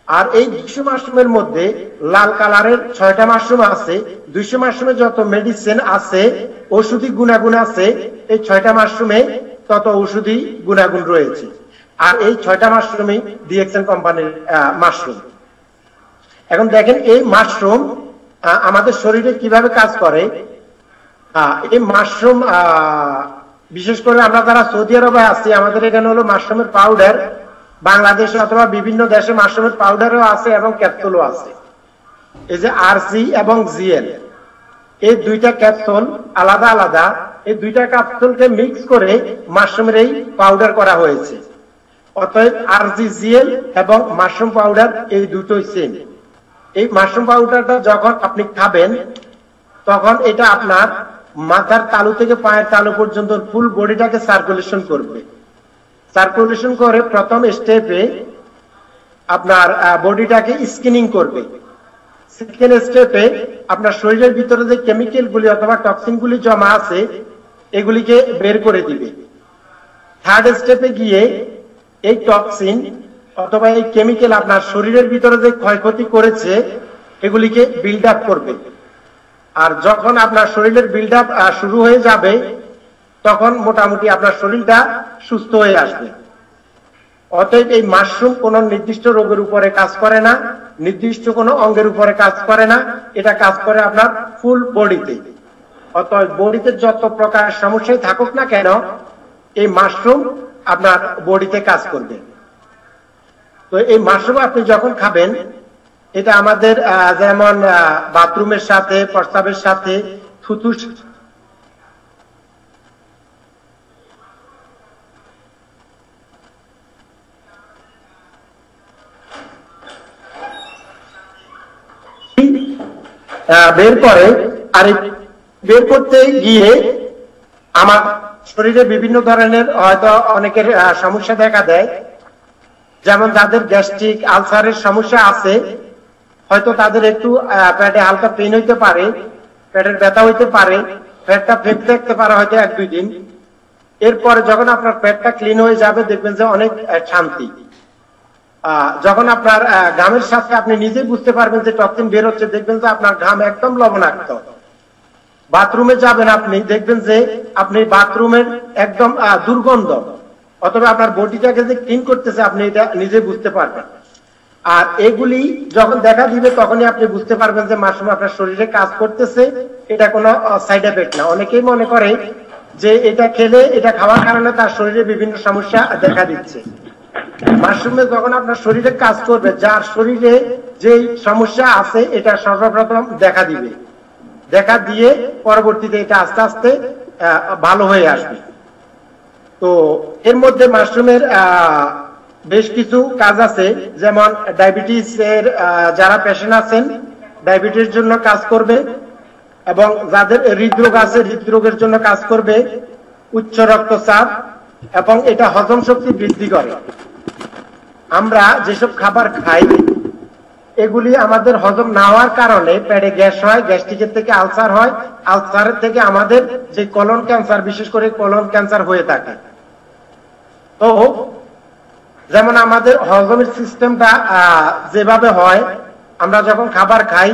[SPEAKER 3] আর এই 200 মাশরুমের মধ্যে লাল কালারের 6টা মাশরুম আছে। 200 মাশরুমে যত মেডিসিন আছে, ঔষধি গুণাগুণ আছে, এই 6টা মাশরুমে তত ঔষধি গুণাগুণ রয়েছে। আর এই 6টা মাশরুমই ডিএক্সএন কোম্পানির মাশরুম। এখন দেখেন এই মাশরুম আমাদের শরীরে কিভাবে কাজ করে। এই মাশরুম বিশেষ করে আমরা যারা সৌদি আরবে আছি, আমাদের এখানে হলো মাশরুমের পাউডার, বাংলাদেশে অথবা বিভিন্ন দেশে মাশরুমের পাউডারও আছে এবং ক্যাপসুলও আছে। এই যে আরসি এবং জিএল, এই 2টা ক্যাপসুল আলাদা আলাদা, এই 2টা ক্যাপসুলকে মিক্স করে মাশরুমের এই পাউডার করা হয়েছে। অতএব আরজিজিএল এবং মাশরুম পাউডার এই দুটোই সেম। এই মাশরুম পাউডারটা যখন আপনি খাবেন তখন এটা আপনার মাথার তালু থেকে পায়ের তালু পর্যন্ত ফুল বডিটাকে সার্কুলেশন করবে। সার্কুলেশন করে প্রথম স্টেপে আপনার বডিটাকে স্কিনিং করবে। সেকেন্ড স্টেপে আপনার শরীরের ভিতরে যে কেমিক্যাল গুলি অথবা টক্সিন গুলি জমা আছে এগুলিকে বের করে দিবে। থার্ড স্টেপে গিয়ে এই টক্সিন অথবা এই কেমিক্যাল আপনার শরীরের ভিতরে যে ক্ষয়ক্ষতি করেছে এগুলিকে বিল্ড আপ করবে। আর যখন আপনার শরীরের বিল্ড আপ শুরু হয়ে যাবে তখন মোটামুটি আপনার শরীরটা সুস্থ হয়ে আসবে। অতএব এই মাশরুম কোন নির্দিষ্ট রোগের উপরে কাজ করে না, নির্দিষ্ট কোন অঙ্গের উপরে কাজ করে না, এটা কাজ করে আপনার ফুল বডিতে। অতএব বডিতে যত প্রকার সমস্যাই থাকুক না কেন এই মাশরুম আপনার বডিতে কাজ করবে। তো এই মাশরুম আপনি যখন খাবেন এটা আমাদের যেমন বাথরুমের সাথে, প্রস্রাবের সাথে, থুতুর বের করে। আর বের করতে গিয়ে আমার শরীরে বিভিন্ন ধরনের হয়তো অনেকের সমস্যা দেখা দেয়, যেমন যাদের গ্যাস্ট্রিক আলসারের সমস্যা আছে, হয়তো তাদের একটু পেটে হালকা পেইন হইতে পারে, পেটের ব্যথা হইতে পারে, পেটটা ফেটে থাকতে পারে হয়তো 1-2 দিন। এরপরে যখন আপনার পেটটা ক্লিন হয়ে যাবে দেখবেন যে অনেক শান্তি। যখন আপনার ঘামের সাথে আপনি নিজেই বুঝতে পারবেন যে টক্সিন বের হচ্ছে, দেখবেন যে আপনার ঘাম একদম লবণাক্ত। বাথরুমে যাবেন, আপনি দেখবেন যে আপনি বাথরুমের একদম দুর্গন্ধ, অথবা আপনার বডিটাকে যে ক্লিন করতেছে আপনি এটা নিজে বুঝতে পারবেন। আর এগুলি যখন দেখা দিবে তখনই আপনি বুঝতে পারবেন যে মাশরুম আপনার শরীরে কাজ করতেছে, এটা কোনো সাইড এফেক্ট না। অনেকেই মনে করে যে এটা খেলে, এটা খাওয়ার কারণে তার শরীরে বিভিন্ন সমস্যা দেখা দিচ্ছে। মাশরুমে যখন আপনার শরীরে কাজ করবে, যার শরীরে যে সমস্যা আছে এটা সর্বপ্রথম দেখা দিবে, দেখা দিয়ে পরবর্তীতে এটা আস্তে আস্তে ভালো হয়ে আসবে। তো এর মধ্যে মাশরুমের বেশ কিছু কাজ আছে, যেমন ডায়াবেটিস এর যারা পেশেন্ট আছেন ডায়াবেটিস জন্য কাজ করবে, এবং যাদের হৃদরোগ আছে হৃদরোগের জন্য কাজ করবে, উচ্চ রক্তচাপ, এবং এটা হজম শক্তি বৃদ্ধি করে। আমরা যেসব খাবার খাই এগুলি আমাদের হজম না হওয়ার কারণে পেটে গ্যাস হয়, গ্যাস্ট্রিকের থেকে আলসার হয়, আলসারের থেকে আমাদের যে কোলন ক্যান্সার, বিশেষ করে কোলন ক্যান্সার হয়ে থাকে। তো যেমন আমাদের হজমের সিস্টেমটা যেভাবে হয়, আমরা যখন খাবার খাই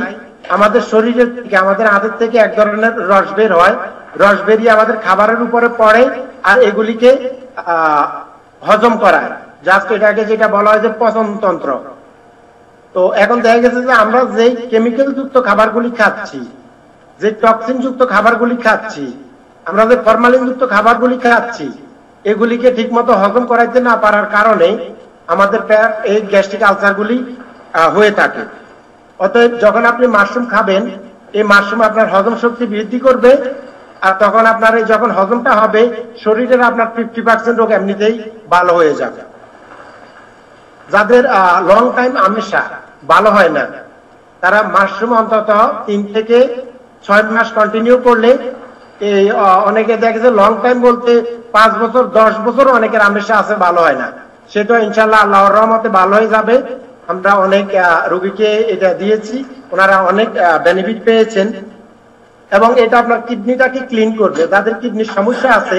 [SPEAKER 3] আমাদের শরীরের থেকে, আমাদের হাতের থেকে এক ধরনের রস বের হয়, রস বেরিয়ে আমাদের খাবারের উপরে পড়ে আর এগুলিকে হজম করায়। জাস্ট এটাকে যেটা বলা হয় যে পচনতন্ত্র। তো এখন দেখা গেছে যে আমরা যে কেমিক্যাল যুক্ত খাবারগুলি খাচ্ছি, যে টক্সিন যুক্ত খাবারগুলি খাচ্ছি, আমরা যে ফরমালিন যুক্ত খাবারগুলি খাচ্ছি, এগুলিকে ঠিক মতো হজম করাইতে না পারার কারণে আমাদের এই গ্যাস্ট্রিক আলসারগুলি হয়ে থাকে। অতএব যখন আপনি মাশরুম খাবেন, এই মাশরুম আপনার হজম শক্তি বৃদ্ধি করবে, আর তখন আপনার এই যখন হজমটা হবে শরীরের আপনার 50% রোগ এমনিতেই ভালো হয়ে যাবে। যাদের লং টাইম আমেশা ভালো হয় না, তারা মাশরুম অন্তত 3 থেকে 6 মাস কন্টিনিউ করলে, এই অনেকে দেখে যে লং টাইম বলতে 5 বছর 10 বছর অনেকের আমেশা আছে, ভালো হয় না। সেটা ইনশাআল্লাহ আল্লাহর রহমতে ভালো হয়ে যাবে। আমরা অনেক রোগীকে এটা দিয়েছি, ওনারা অনেক বেনিফিট পেয়েছেন, এবং এটা আপনার কিডনিটাকে ক্লিন করবে। যাদের কিডনির সমস্যা আছে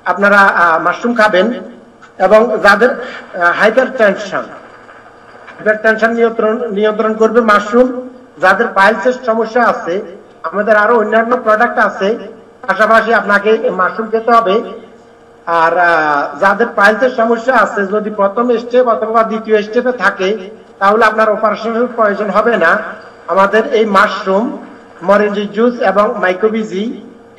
[SPEAKER 3] আপনারা মাশরুম খাবেন, এবং যাদের হাইপার টেনশন নিয়ন্ত্রণ করবে মাশরুম। যাদের পাইলসের সমস্যা আছে, আমাদের আরো অন্যান্য প্রোডাক্ট আছে, পাশাপাশি আপনাকে মাশরুম খেতে হবে। আর যাদের পাইলসের সমস্যা আছে, যদি প্রথম স্টেপ অথবা দ্বিতীয় স্টেপে থাকে তাহলে আপনার অপারেশনের প্রয়োজন হবে না। আমাদের এই মাশরুম, মরিঞ্জি জুস এবং মাইক্রোবিজি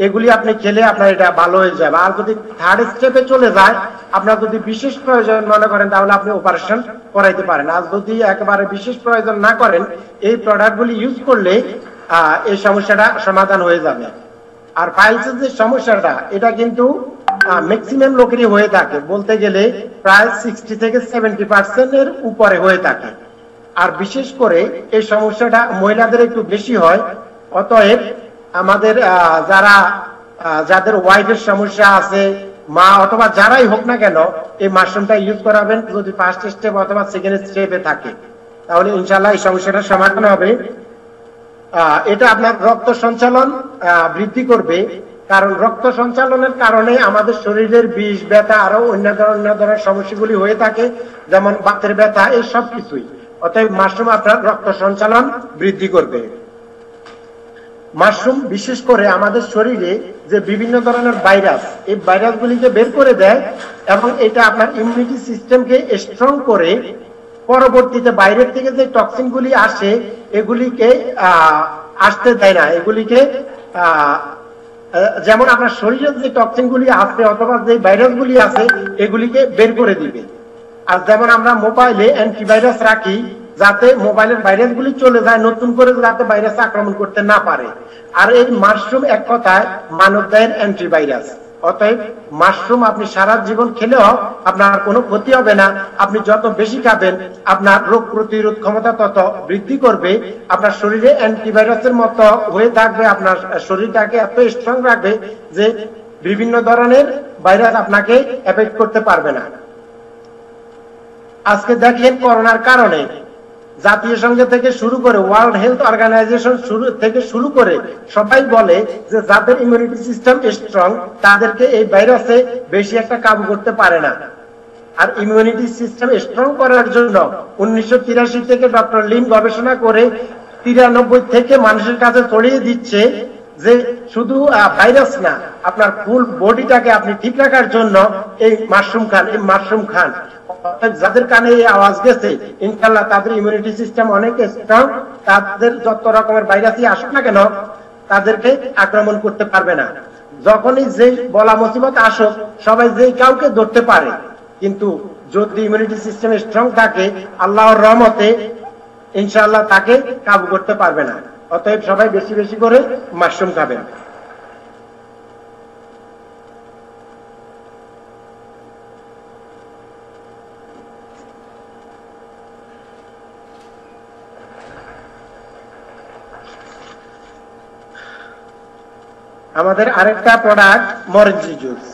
[SPEAKER 3] এগুলি আপনি খেলে আপনার এটা ভালো হয়ে যাবে। আর যদি থার্ড স্টেপে চলে যায়, আপনার যদি বিশেষ প্রয়োজন মনে করেন তাহলে আপনি অপারেশন করাইতে পারেন। আর যদি একেবারে বিশেষ প্রয়োজন না করেন, এই প্রোডাক্টগুলি ইউজ করলে এই সমস্যাটা সমাধান হয়ে যাবে। আর পাইলসের যে সমস্যাটা, এটা কিন্তু ম্যাক্সিমাম লোকেরই হয়ে থাকে, বলতে গেলে প্রায় 60 থেকে 70% এর উপরে হয়ে থাকে। আর বিশেষ করে এই সমস্যাটা মহিলাদের একটু বেশি হয়। অতএব আমাদের যাদের ওয়াইফের সমস্যা আছে, মা অথবা যারাই হোক না কেন, এই মাশরুমটা ইউজ করাবেন। যদি ফার্স্ট স্টেপ অথবা সেকেন্ড স্টেপে থাকে তাহলে ইনশাআল্লাহ এই সমস্যাটা সমাধান হবে। এটা আপনার রক্ত সঞ্চালন বৃদ্ধি করবে, কারণ রক্ত সঞ্চালনের কারণে আমাদের শরীরের বিষ, ব্যথা, আরো অন্য ধরনের সমস্যাগুলি হয়ে থাকে, যেমন বাতের ব্যথা, এই সব কিছুই। অতএব মাশরুম আপনার রক্ত সঞ্চালন বৃদ্ধি করবে। মাশরুম বিশেষ করে আমাদের শরীরে যে বিভিন্ন ধরনের ভাইরাস, এই ভাইরাসগুলিকে বের করে দেয়, এবং এটা আপনার ইমিউনিটি সিস্টেমকে স্ট্রং করে পরবর্তীতে বাইরের থেকে যে টক্সিনগুলি আসে এগুলিকে আসতে দেয় না। এগুলিকে যেমন আপনার শরীরের যে টক্সিনগুলি আছে অথবা যে ভাইরাসগুলি আছে এগুলিকে বের করে দিবে। আর যেমন আমরা মোবাইলে অ্যান্টিভাইরাস রাখি, যাতে মোবাইলের ভাইরাসগুলি চলে যায়, নতুন করে যাতে ভাইরাস আক্রমণ করতে না পারে। আর এই মাশরুম এক কথায় মানবদেহের অ্যান্টিভাইরাস। অতএব মাশরুম আপনি সারা জীবন খেলেও আপনার কোনো ক্ষতি হবে না। আপনি যত বেশি খাবেন আপনার রোগ প্রতিরোধ ক্ষমতা তত বৃদ্ধি করবে, আপনার শরীরে অ্যান্টিভাইরাসের মতো হয়ে থাকবে, আপনার শরীরটাকে এত স্ট্রং রাখবে যে বিভিন্ন ধরনের ভাইরাস আপনাকে এফেক্ট করতে পারবে না। আজকে দেখেন করোনার কারণে জাতীয় সংঘ থেকে শুরু করে ওয়ার্ল্ড হেলথ অর্গানাইজেশন থেকে শুরু করে সবাই বলে যে যাদের ইমিউনিটি সিস্টেম স্ট্রং তাদেরকে এই ভাইরাসে বেশি একটা কাবু করতে পারে না। আর ইমিউনিটি সিস্টেম স্ট্রং করার জন্য 1983 থেকে ডক্টর লিন গবেষণা করে 93 থেকে মানুষের কাছে ছড়িয়ে দিচ্ছে যে শুধু ভাইরাস না, আপনার ফুল বডিটাকে আপনি ঠিক রাখার জন্য এই মাশরুম খান। যাদের কানে এই আওয়াজ গেছে ইনশাআল্লাহ তাদের ইমিউনিটি সিস্টেম অনেক স্ট্রং, তাদের যত রকমের ভাইরাসই আসুক না কেন তাদেরকে আক্রমণ করতে পারবে না। যখনই যে বলা মুসিবত আসুক সবাই যে কাউকে ধরতে পারে, কিন্তু যদি ইমিউনিটি সিস্টেম স্ট্রং থাকে আল্লাহর রহমতে ইনশাআল্লাহ তাকে কাবু করতে পারবে না। অতএব সবাই বেশি বেশি করে মাশরুম খাবেন। আমাদের আরেকটা প্রোডাক্ট মরেঞ্জি জুস,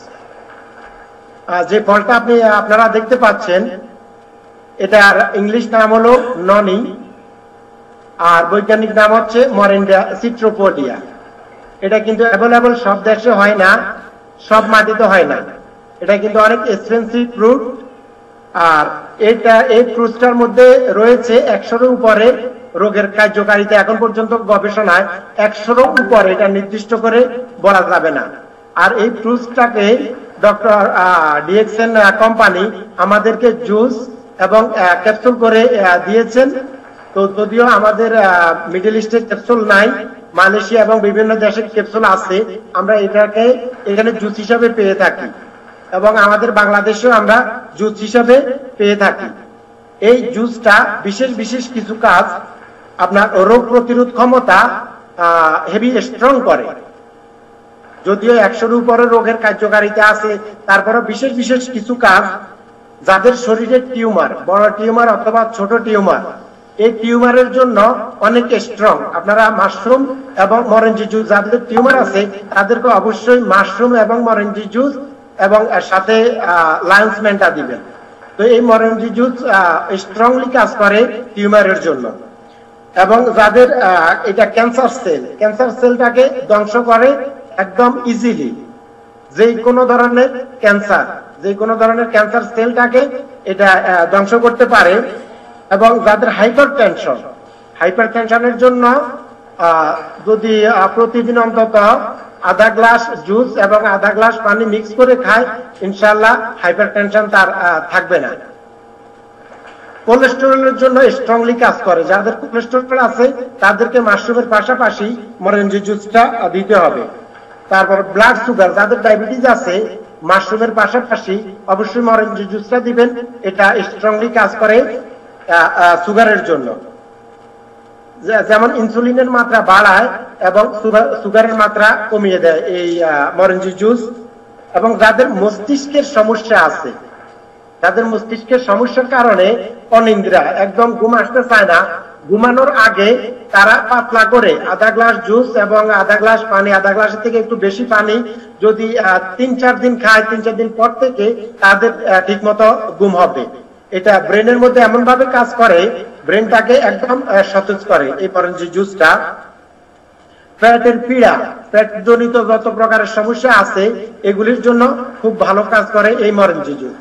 [SPEAKER 3] যে ফলটা আপনারা দেখতে পাচ্ছেন এটার ইংলিশ নাম হলো ননি, আর বৈজ্ঞানিক নাম হচ্ছে মরিন্ডা সিট্রোপোডিয়া। এটা কিন্তু অ্যাভেলেবল সব দেশে হয় না, সব মাটিতে হয় না, এটা কিন্তু অনেক এক্সপেন্সিভ ফ্রুট। আর এই ফ্রুটটার মধ্যে রয়েছে 100-এর উপরে রোগের কার্যকারিতা। এখন পর্যন্ত গবেষণায় 100-এর উপরে, এটা নির্দিষ্ট করে বলা যাবে না। আর এই ফ্রুটটাকে ডক্টর ডিএক্সএন কোম্পানি আমাদেরকে জুস এবং ক্যাপসুল করে দিয়েছেন। তো যদিও আমাদের মিডল ইস্টে ক্যাপসুল নাই, মালয়েশিয়া এবং বিভিন্ন দেশে ক্যাপসুল আছে, আমরা এটাকে এখানে জুস হিসাবে পেয়ে থাকি এবং আমাদের বাংলাদেশেও আমরা জুস হিসাবে পেয়ে থাকি। এই জুসটা বিশেষ বিশেষ কিছু কাজ, আপনার রোগ প্রতিরোধ ক্ষমতা হেভি স্ট্রং করে। যদিও 100-এর উপরে রোগের কার্যকারিতা আছে, তারপরে বিশেষ বিশেষ কিছু কাজ, যাদের শরীরে টিউমার, বড় টিউমার অথবা ছোট টিউমার, এই টিউমারের জন্য অনেক স্ট্রং। আপনারা মাশরুম এবং মরেঞ্জি জুস, যাদের টিউমার আছে তাদেরকে অবশ্যই মাশরুম এবং মরেঞ্জি জুস এবং সাথে লায়ন্স ম্যান্টা দিবেন। তো এই মরেঞ্জি জুস স্ট্রংলি কাজ করে টিউমারের জন্য। এবং যাদের এটা ক্যান্সার সেলটাকে ধ্বংস করে একদম ইজিলি, যে কোনো ধরনের ক্যান্সার সেলটাকে এটা ধ্বংস করতে পারে। এবং যাদের হাইপার টেনশনের জন্য যদি প্রতিদিন অন্তত আধা গ্লাস জুস এবং আধা গ্লাস পানি মিক্স করে খায়, ইনশাআল্লাহ হাইপার টেনশন তার থাকবে না। কোলেস্টেরলের জন্য স্ট্রংলি কাজ করে, যাদের কোলেস্টেরল আছে তাদেরকে মাশরুমের পাশাপাশি মরেঞ্জি জুসটা দিতে হবে। তারপর ব্লাড সুগার, যাদের ডায়াবেটিস আছে মাশরুমের পাশাপাশি অবশ্যই মরেঞ্জি জুসটা দিবেন, এটা স্ট্রংলি কাজ করে সুগারের জন্য। যেমন ইনসুলিনের মাত্রা বাড়ায় এবং সুগারের মাত্রা কমিয়ে দেয় এই মরেঞ্জি জুস। এবং যাদের মস্তিষ্কের সমস্যা আছে, যাদের মস্তিষ্কের সমস্যার কারণে অনিদ্রা, একদম ঘুম আসতে চায় না, ঘুমানোর আগে তারা পাতলা করে আধা গ্লাস জুস এবং আধা গ্লাস পানি, আধা গ্লাসের থেকে একটু বেশি পানি যদি 3-4 দিন খায়, 3-4 দিন পর থেকে তাদের ঠিক মতো ঘুম হবে। এটা ব্রেনের মধ্যে এমন ভাবে কাজ করে, ব্রেনটাকে একদম সতেজ করে এই মরেঞ্জি জুসটা। পেটের পীড়া, পেট জনিত যত প্রকারের সমস্যা আছে এগুলির জন্য খুব ভালো কাজ করে এই মরেঞ্জি জুস।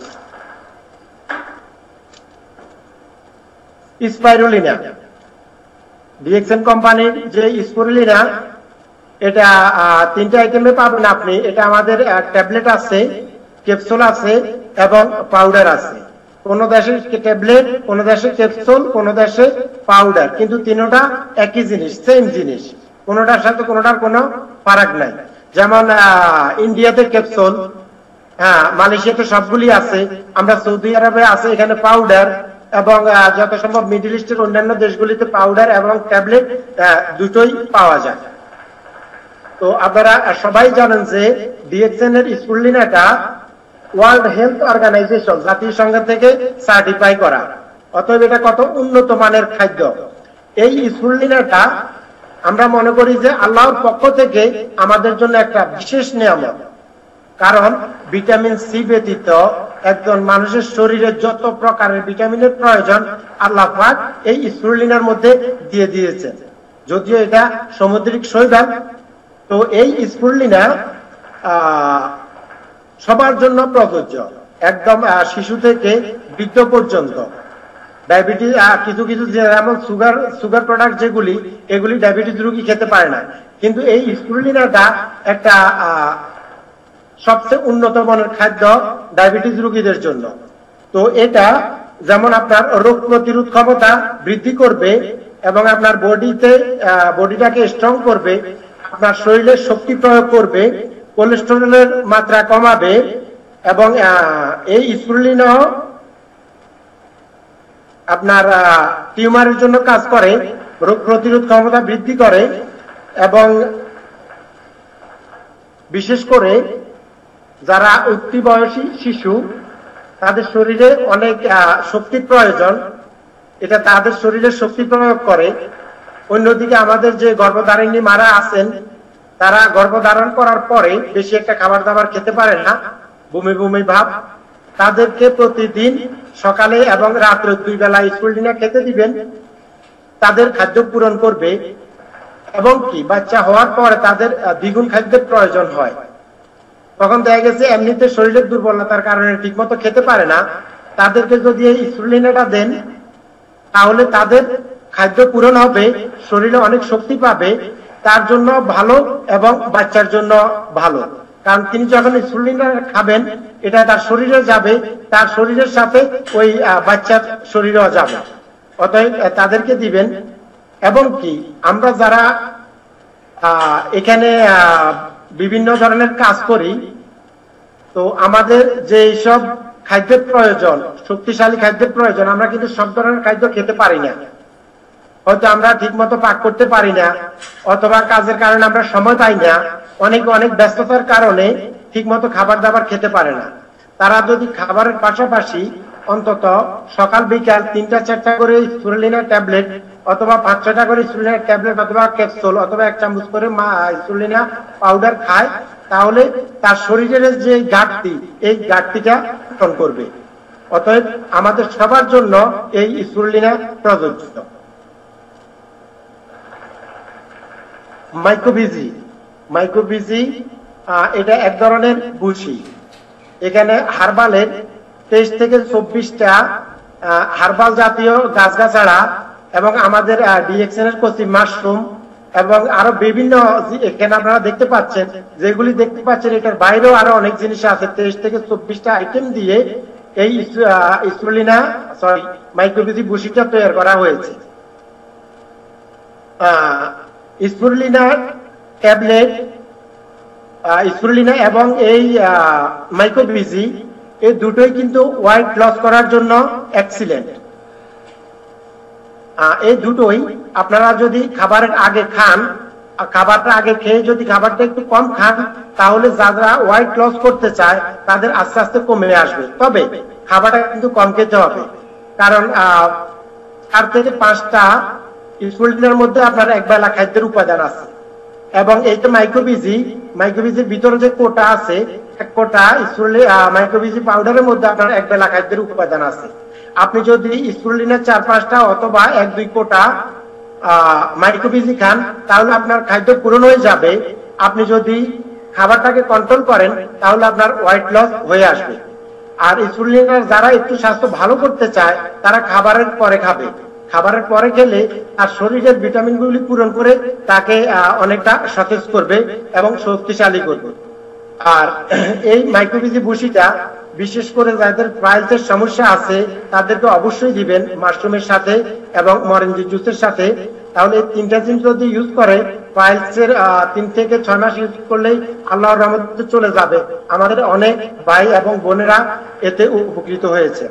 [SPEAKER 3] স্পাইরুলিনা, ডিএক্সএন কোম্পানির যে স্পাইরুলিনা, এটা 3টা আইটেমে পাবেন আপনি। এটা আমাদের ট্যাবলেট আছে, ক্যাপসুল আছে এবং পাউডার আছে। কোন দেশে ট্যাবলেট, কোন দেশে ক্যাপসুল, কোন দেশে পাউডার, কিন্তু তিনটা একই জিনিস, সেম জিনিস, কোনটার সাথে কোনটার কোনো ফারাক নাই। যেমন ইন্ডিয়াতে ক্যাপসুল, মালয়েশিয়াতে সবগুলি আছে, আমরা সৌদি আরবে আছে এখানে পাউডার, এবং যত সম্ভব মিডল ইস্টের অন্যান্য দেশগুলিতে পাউডার এবং ট্যাবলেট দুটোই পাওয়া যায়। তো আপনারা সবাই জানেন যে ডিএক্সএন এর স্পুরলিনাটা ওয়ার্ল্ড হেলথ অর্গানাইজেশন, জাতিসংঘ থেকে সার্টিফাই করা, অতএব এটা কত উন্নত মানের খাদ্য। এই স্পুরলিনাটা আমরা মনে করি যে আল্লাহর পক্ষ থেকে আমাদের জন্য একটা বিশেষ নিয়ামত, কারণ ভিটামিন সি ব্যতীত একজন মানুষের শরীরে যত প্রকারের ভিটামিনের প্রয়োজন আল্লাহ পাক এই স্পুরলিনার মধ্যে দিয়ে দিয়েছেন। যদিও এটা সামুদ্রিক শৈবাল, তো এই স্পুরলিনা সবার জন্য প্রযোজ্য। একদম শিশু থেকে বৃদ্ধ পর্যন্ত। ডায়াবেটিস কিছু কিছু যেমন সুগার প্রোডাক্ট যেগুলি, এগুলি ডায়াবেটিস রোগী খেতে পারে না, কিন্তু এই স্পিরুলিনাটা একটা সবচেয়ে উন্নত মানের খাদ্য ডায়াবেটিস রোগীদের জন্য। তো এটা যেমন আপনার রোগ প্রতিরোধ ক্ষমতা বৃদ্ধি করবে এবং আপনার বডিটাকে স্ট্রং করবে, আপনার শরীরে শক্তি প্রয়োগ করবে, কোলেস্টেরলের মাত্রা কমাবে এবং এই স্পিরুলিনা আপনার টিউমারের জন্য কাজ করে, রোগ প্রতিরোধ ক্ষমতা বৃদ্ধি করে এবং বিশেষ করে যারা উঠতি বয়সী শিশু তাদের শরীরে অনেক শক্তির প্রয়োজন, এটা তাদের শরীরে শক্তি প্রয়োগ করে। অন্যদিকে আমাদের যে গর্ভধারিণী মারা আছেন তারা গর্ভধারণ করার পরে বেশি একটা খাবার দাবার খেতে পারে না, বমি বমি ভাব, তাদেরকে প্রতিদিন সকালে এবং রাত্রে 2 বেলা স্পিরুলিনা খেতে দিবেন, তাদের খাদ্য পূরণ করবে। এবং কি বাচ্চা হওয়ার পরে তাদের দ্বিগুণ খাদ্যের প্রয়োজন হয়, তখন দেখা গেছে এমনিতে শরীরের দুর্বলতার কারণে ঠিকমতো খেতে পারে না, তাদেরকে যদি এই স্পিরুলিনাটা দেন তাহলে তাদের খাদ্য পূরণ হবে, শরীরে অনেক শক্তি পাবে, তার জন্য ভালো এবং বাচ্চার জন্য ভালো। কারণ তিনি যখন স্পিরুলিনা খাবেন এটা তার শরীরে যাবে, তার শরীরের সাথে ওই বাচ্চার শরীরেও যাবে, অতএব তাদেরকে দিবেন। এবং কি আমরা যারা এখানে বিভিন্ন ধরনের কাজ করি, তো আমাদের যে সব খাদ্যের প্রয়োজন, শক্তিশালী খাদ্যের প্রয়োজন, আমরা কিন্তু সব ধরনের খাদ্য খেতে পারি না, হয়তো আমরা ঠিক মতো পাক করতে পারি না, অথবা কাজের কারণে আমরা সময় পাই না, অনেক ব্যস্ততার কারণে ঠিক মতো খাবার দাবার খেতে পারে না। তারা যদি খাবারের পাশাপাশি অন্তত সকাল বিকাল 3-4টা করে স্পিরুলিনা ট্যাবলেট অথবা 5-6টা করে স্পিরুলিনা ট্যাবলেট অথবা ক্যাপসুল অথবা 1 চামচ করে স্পিরুলিনা পাউডার খায়, তাহলে তার শরীরের যে ঘাটতি, এই ঘাটতিটা পূরণ করবে। অতএব আমাদের সবার জন্য এই স্পিরুলিনা প্রযোজ্য। মাইক্রোবিজি এটা এক ধরনের ভুসি। এখানে হার্বালের 23 থেকে 24টা হার্বাল জাতীয় গাছগাছাড়া এবং আমাদের ডিএক্সএন এর কচি মাশরুম এবং আরো বিভিন্ন এখানে আপনারা দেখতে পাচ্ছেন, যেগুলি দেখতে পাচ্ছেন এটার বাইরেও আরো অনেক জিনিস আছে। 23 থেকে 24টা আইটেম দিয়ে এই মাইক্রোবিজি ভুসিটা তৈরি করা হয়েছে। স্পিরুলিনা ট্যাবলেট, স্পিরুলিনা এবং এই মাইক্রোবিজি এই দুটোই কিন্তু ওয়েট লস করার জন্য এক্সিলেন্ট। এই দুটোই আপনারা যদি খাবারের আগে খান, খাবারটা আগে খেয়ে যদি খাবারটা একটু কম খান, তাহলে যারা ওয়েট লস করতে চায় তাদের আস্তে আস্তে কমে আসবে। তবে খাবারটা কিন্তু কম খেতে হবে, কারণ 4 থেকে 5টা স্পিরুলিনার মধ্যে আপনার এক বেলা খাদ্যের উপাদান আছে। এবং এই তো মাইক্রোবিজির ভিতরে যে কোটা আছে, এক কোটা মাইক্রোবিজি পাউডারের মধ্যে আপনার এক বেলা খাদ্যের উপাদান আছে। আপনি যদি স্পিরুলিনা 4-5টা অথবা 1-2 কোটা মাইক্রোবিজি খান, তাহলে আপনার খাদ্য পূরণ হয়ে যাবে। আপনি যদি খাবারটাকে কন্ট্রোল করেন তাহলে আপনার ওয়েট লস হয়ে আসবে। আর স্পিরুলিনার যারা একটু স্বাস্থ্য ভালো করতে চায় তারা খাবারের পরে খাবে, খাবারের পরে খেলে তার শরীরের ভিটামিন গুলি পূরণ করে তাকে অনেকটা সতেজ করবে এবং শক্তিশালী করবে। আর এই মাইক্রোবিজি ভুসিটা বিশেষ করে যাদের পাইলসের সমস্যা আছে তাদেরকে অবশ্যই দিবেন মাশরুমের সাথে এবং মরেঞ্জি জুসের সাথে। তাহলে এই 3টা জিনিস যদি ইউজ করে, পাইলসের 3 থেকে 6 মাস ইউজ করলেই আল্লাহর রহমতে চলে যাবে। আমাদের অনেক ভাই এবং বোনেরা এতে উপকৃত হয়েছে।